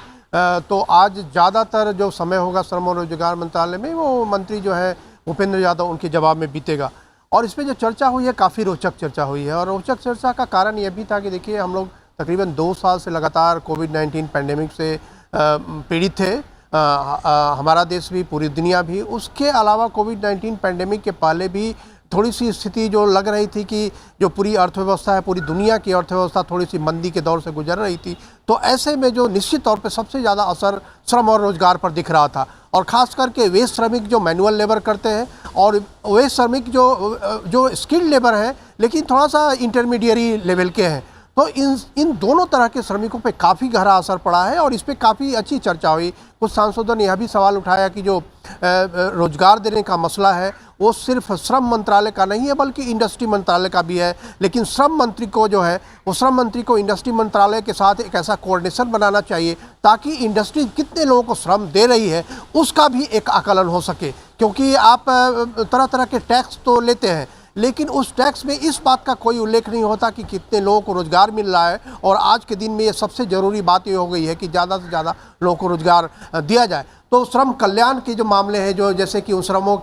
तो आज ज़्यादातर जो समय होगा श्रम और रोजगार मंत्रालय में, वो मंत्री जो है भूपेंद्र यादव, उनके जवाब में बीतेगा। और इसमें जो चर्चा हुई है, काफ़ी रोचक चर्चा हुई है। और रोचक चर्चा का कारण यह भी था कि देखिए, हम लोग तकरीबन 2 साल से लगातार कोविड-19 पैंडेमिक से पीड़ित थे, हमारा देश भी, पूरी दुनिया भी। उसके अलावा कोविड-19 पैंडेमिक के पहले भी थोड़ी सी स्थिति जो लग रही थी कि जो पूरी अर्थव्यवस्था है, पूरी दुनिया की अर्थव्यवस्था थोड़ी सी मंदी के दौर से गुजर रही थी। तो ऐसे में जो निश्चित तौर पे सबसे ज़्यादा असर श्रम और रोजगार पर दिख रहा था, और ख़ास करके वे श्रमिक जो मैनुअल लेबर करते हैं और वे श्रमिक जो स्किल्ड लेबर हैं लेकिन थोड़ा सा इंटरमीडिएरी लेवल के हैं, तो इन दोनों तरह के श्रमिकों पे काफ़ी गहरा असर पड़ा है और इस पे काफ़ी अच्छी चर्चा हुई। कुछ सांसदों ने यह भी सवाल उठाया कि जो रोजगार देने का मसला है वो सिर्फ श्रम मंत्रालय का नहीं है बल्कि इंडस्ट्री मंत्रालय का भी है, लेकिन श्रम मंत्री को जो है वो श्रम मंत्री को इंडस्ट्री मंत्रालय के साथ एक ऐसा कोऑर्डिनेशन बनाना चाहिए ताकि इंडस्ट्री कितने लोगों को श्रम दे रही है उसका भी एक आकलन हो सके। क्योंकि आप तरह तरह के टैक्स तो लेते हैं लेकिन उस टैक्स में इस बात का कोई उल्लेख नहीं होता कि कितने लोगों को रोज़गार मिल रहा है, और आज के दिन में ये सबसे ज़रूरी बात ये हो गई है कि ज़्यादा से ज़्यादा लोगों को रोज़गार दिया जाए। तो श्रम कल्याण के जो मामले हैं, जो जैसे कि उन श्रमिकों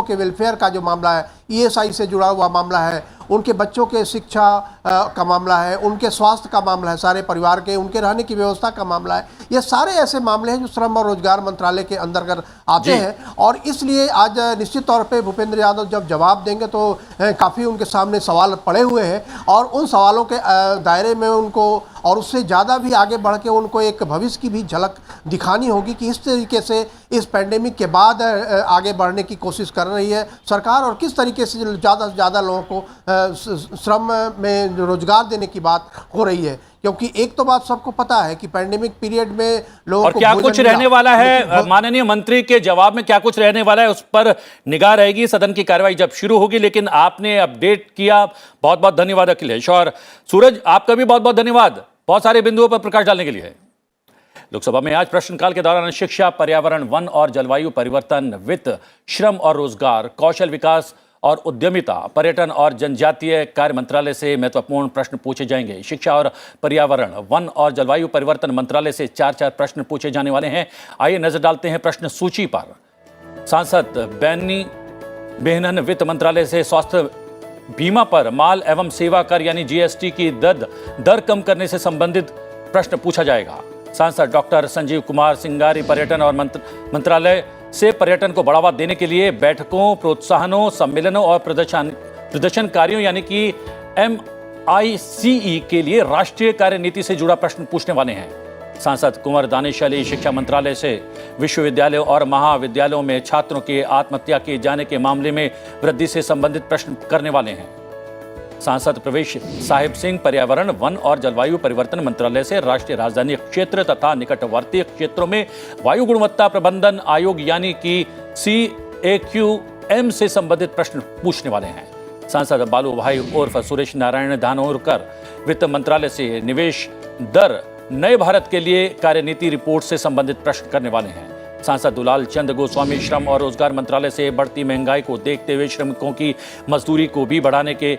के वेलफेयर का जो मामला है, ESI से जुड़ा हुआ मामला है, उनके बच्चों के शिक्षा का मामला है, उनके स्वास्थ्य का मामला है, सारे परिवार के उनके रहने की व्यवस्था का मामला है, ये सारे ऐसे मामले हैं जो श्रम और रोजगार मंत्रालय के अंतर्गत आते हैं। और इसलिए आज निश्चित तौर पे भूपेंद्र यादव जब जवाब देंगे तो काफ़ी उनके सामने सवाल पड़े हुए हैं और उन सवालों के दायरे में उनको और उससे ज़्यादा भी आगे बढ़ के उनको एक भविष्य की भी झलक दिखानी होगी कि इस तरीके से इस पैंडेमिक के बाद आगे बढ़ने की कोशिश कर रही है सरकार और किस तरीके से ज़्यादा से ज़्यादा लोगों को श्रम में रोजगार देने की बात हो रही है। क्योंकि एक तो बात सबको पता है कि पैंडेमिक पीरियड में लोगों और को क्या कुछ रहने वाला है, माननीय मंत्री के जवाब में क्या कुछ रहने वाला है उस पर निगाह रहेगी सदन की कार्यवाही जब शुरू होगी। लेकिन आपने अपडेट किया, बहुत बहुत धन्यवाद अखिलेश। और सूरज, आपका भी बहुत बहुत धन्यवाद बहुत सारे बिंदुओं पर प्रकाश डालने के लिए। लोकसभा में आज प्रश्नकाल के दौरान शिक्षा, पर्यावरण, वन और जलवायु परिवर्तन, वित्त, श्रम और रोजगार, कौशल विकास और उद्यमिता, पर्यटन और जनजातीय कार्य मंत्रालय से महत्वपूर्ण प्रश्न पूछे जाएंगे। शिक्षा और पर्यावरण, वन और जलवायु परिवर्तन मंत्रालय से 4 प्रश्न पूछे जाने वाले हैं। आइए नजर डालते हैं प्रश्न सूची पर। सांसद बैनी बेहनन वित्त मंत्रालय से स्वास्थ्य बीमा पर माल एवं सेवा कर यानी GST की दर कम करने से संबंधित प्रश्न पूछा जाएगा। सांसद डॉक्टर संजीव कुमार सिंगारी पर्यटन और मंत्रालय से पर्यटन को बढ़ावा देने के लिए बैठकों, प्रोत्साहनों, सम्मेलनों और प्रदर्शनकारियों यानी कि MICE के लिए राष्ट्रीय कार्यनीति से जुड़ा प्रश्न पूछने वाले हैं। सांसद कुंवर दानिश अली शिक्षा मंत्रालय से विश्वविद्यालयों और महाविद्यालयों में छात्रों के आत्महत्या किए जाने के मामले में वृद्धि से संबंधित प्रश्न करने वाले हैं। सांसद प्रवेश साहिब सिंह पर्यावरण, वन और जलवायु परिवर्तन मंत्रालय से राष्ट्रीय राजधानी क्षेत्र तथा निकटवर्ती क्षेत्रों में वायु गुणवत्ता प्रबंधन आयोग यानी कि CAQM से संबंधित प्रश्न पूछने वाले हैं। सांसद बालू भाई उर्फ सुरेश नारायण धानोरकर वित्त मंत्रालय से निवेश दर, नए भारत के लिए कार्यनीति रिपोर्ट से संबंधित प्रश्न करने वाले हैं। सांसद दुलाल चंद गोस्वामी श्रम और रोजगार मंत्रालय से बढ़ती महंगाई को देखते हुए श्रमिकों की मजदूरी को भी बढ़ाने के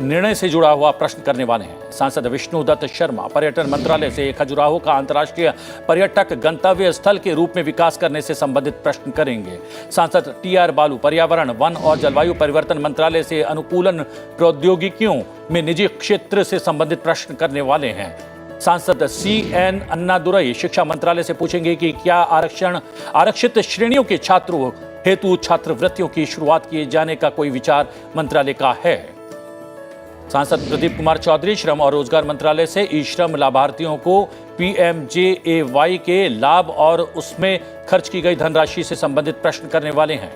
निर्णय से जुड़ा हुआ प्रश्न करने वाले हैं। सांसद विष्णु दत्त शर्मा पर्यटन मंत्रालय से खजुराहो का अंतर्राष्ट्रीय पर्यटक गंतव्य स्थल के रूप में विकास करने से संबंधित प्रश्न करेंगे। सांसद TR बालू पर्यावरण, वन और जलवायु परिवर्तन मंत्रालय से अनुकूलन प्रौद्योगिकियों में निजी क्षेत्र से संबंधित प्रश्न करने वाले हैं। सांसद CN अन्नादुरई शिक्षा मंत्रालय से पूछेंगे कि क्या आरक्षित श्रेणियों के छात्रों हेतु छात्रवृत्तियों की शुरुआत किए जाने का कोई विचार मंत्रालय का है। सांसद प्रदीप कुमार चौधरी श्रम और रोजगार मंत्रालय से ई-श्रम लाभार्थियों को PMJAY के लाभ और उसमें खर्च की गई धनराशि से संबंधित प्रश्न करने वाले हैं।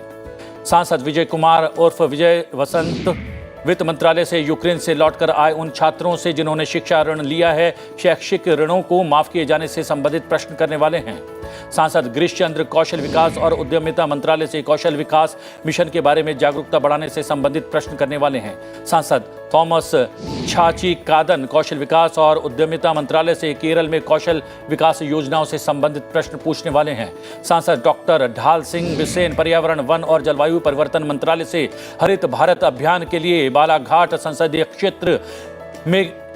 सांसद विजय कुमार उर्फ विजय वसंत वित्त मंत्रालय से यूक्रेन से लौटकर आए उन छात्रों से जिन्होंने शिक्षा ऋण लिया है, शैक्षिक ऋणों को माफ किए जाने से संबंधित प्रश्न करने वाले हैं। सांसद गिरीश चंद्र कौशल विकास और उद्यमिता मंत्रालय से कौशल विकास मिशन के बारे में जागरूकता बढ़ाने से संबंधित प्रश्न करने वाले हैं। सांसद थॉमस छाची कादन कौशल विकास और उद्यमिता मंत्रालय से केरल में कौशल विकास योजनाओं से संबंधित प्रश्न पूछने वाले हैं। सांसद डॉक्टर ढाल सिंह बिसेन पर्यावरण, वन और जलवायु परिवर्तन मंत्रालय से हरित भारत अभियान के लिए बालाघाट संसदीय क्षेत्र में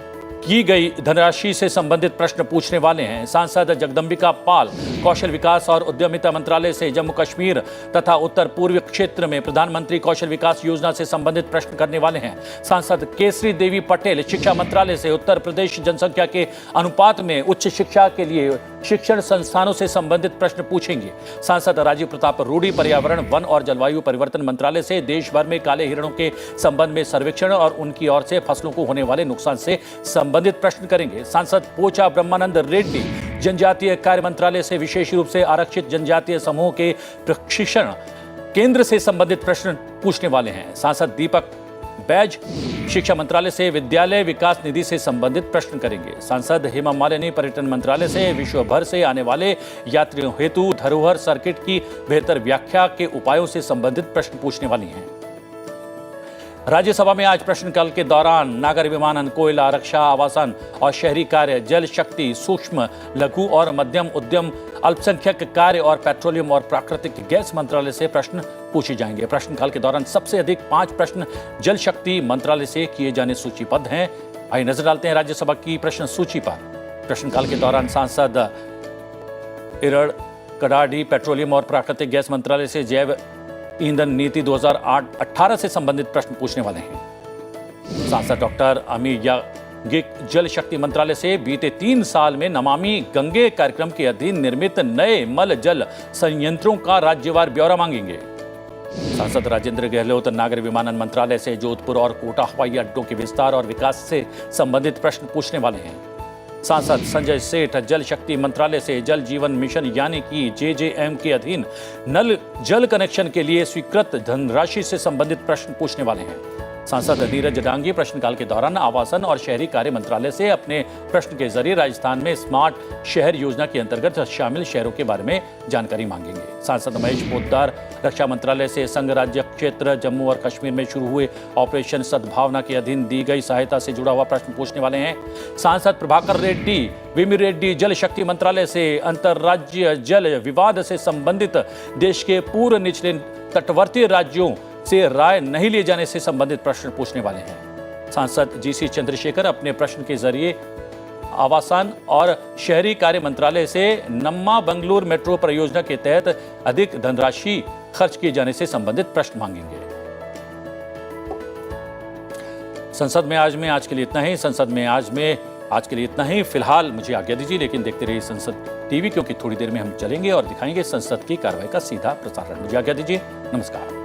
की गई धनराशि से संबंधित प्रश्न पूछने वाले हैं। सांसद जगदम्बिका पाल कौशल विकास और उद्यमिता मंत्रालय से जम्मू कश्मीर तथा उत्तर पूर्वी क्षेत्र में प्रधानमंत्री कौशल विकास योजना से संबंधित प्रश्न करने वाले हैं। सांसद केसरी देवी पटेल शिक्षा मंत्रालय से उत्तर प्रदेश जनसंख्या के अनुपात में उच्च शिक्षा के लिए शिक्षण संस्थानों से संबंधित प्रश्न पूछेंगे। सांसद राजीव प्रताप रूडी पर्यावरण, वन और जलवायु परिवर्तन मंत्रालय से देश भर में काले हिरणों के संबंध में सर्वेक्षण और उनकी ओर से फसलों को होने वाले नुकसान से संबंधित प्रश्न करेंगे। सांसद पोचा ब्रह्मानंद रेड्डी जनजातीय कार्य मंत्रालय से विशेष रूप से आरक्षित जनजातीय समूह के प्रशिक्षण केंद्र से संबंधित प्रश्न पूछने वाले हैं। सांसद दीपक बैज शिक्षा मंत्रालय से विद्यालय विकास निधि से संबंधित प्रश्न करेंगे। सांसद हेमा मालिनी पर्यटन मंत्रालय से विश्व भर से आने वाले यात्रियों हेतु धरोहर सर्किट की बेहतर व्याख्या के उपायों से संबंधित प्रश्न पूछने वाली हैं। राज्यसभा में आज प्रश्नकाल के दौरान नागर विमानन, कोयला, रक्षा, आवासन और शहरी कार्य, जल शक्ति, सूक्ष्म, लघु और मध्यम उद्यम, अल्पसंख्यक कार्य और पेट्रोलियम और प्राकृतिक गैस मंत्रालय से प्रश्न पूछे जाएंगे। प्रश्नकाल के दौरान सबसे अधिक 5 प्रश्न जल शक्ति मंत्रालय से किए जाने सूचीबद्ध हैं। आइए नजर डालते हैं राज्यसभा की प्रश्न सूची पर। प्रश्नकाल के दौरान सांसद इरड़ कडाडी पेट्रोलियम और प्राकृतिक गैस मंत्रालय से जैव ईंधन नीति 2018 से संबंधित प्रश्न पूछने वाले हैं। सांसद डॉक्टर अमी याज्ञिक जल शक्ति मंत्रालय से बीते 3 साल में नमामि गंगे कार्यक्रम के अधीन निर्मित नए मल जल संयंत्रों का राज्यवार ब्यौरा मांगेंगे। सांसद राजेंद्र गहलोत नागर विमानन मंत्रालय से जोधपुर और कोटा हवाई अड्डों के विस्तार और विकास से संबंधित प्रश्न पूछने वाले हैं। सांसद संजय सेठ जल शक्ति मंत्रालय से जल जीवन मिशन यानी कि JJM के अधीन नल जल कनेक्शन के लिए स्वीकृत धनराशि से संबंधित प्रश्न पूछने वाले हैं। सांसद नीरज डांगी प्रश्नकाल के दौरान आवासन और शहरी कार्य मंत्रालय से अपने प्रश्न के जरिए राजस्थान में स्मार्ट शहर योजना के अंतर्गत शामिल शहरों के बारे में जानकारी मांगेंगे। सांसद महेश पोद्दार रक्षा मंत्रालय से संघ राज्य क्षेत्र जम्मू और कश्मीर में शुरू हुए ऑपरेशन सद्भावना के अधीन दी गई सहायता से जुड़ा हुआ प्रश्न पूछने वाले हैं। सांसद प्रभाकर रेड्डी विमिरेड्डी जल शक्ति मंत्रालय से अंतर्राज्यीय जल विवाद से संबंधित देश के पूर्व निचले तटवर्ती राज्यों से राय नहीं लिए जाने से संबंधित प्रश्न पूछने वाले हैं। सांसद GC चंद्रशेखर अपने प्रश्न के जरिए आवासन और शहरी कार्य मंत्रालय से नम्मा बंगलुरु मेट्रो परियोजना के तहत अधिक धनराशि खर्च किए जाने से संबंधित प्रश्न मांगेंगे। संसद में आज के लिए इतना ही। आज के लिए इतना ही। फिलहाल मुझे आज्ञा दीजिए, लेकिन देखते रहिए संसद टीवी, क्योंकि थोड़ी देर में हम चलेंगे और दिखाएंगे संसद की कार्रवाई का सीधा प्रसारण। मुझे आज्ञा दीजिए। नमस्कार।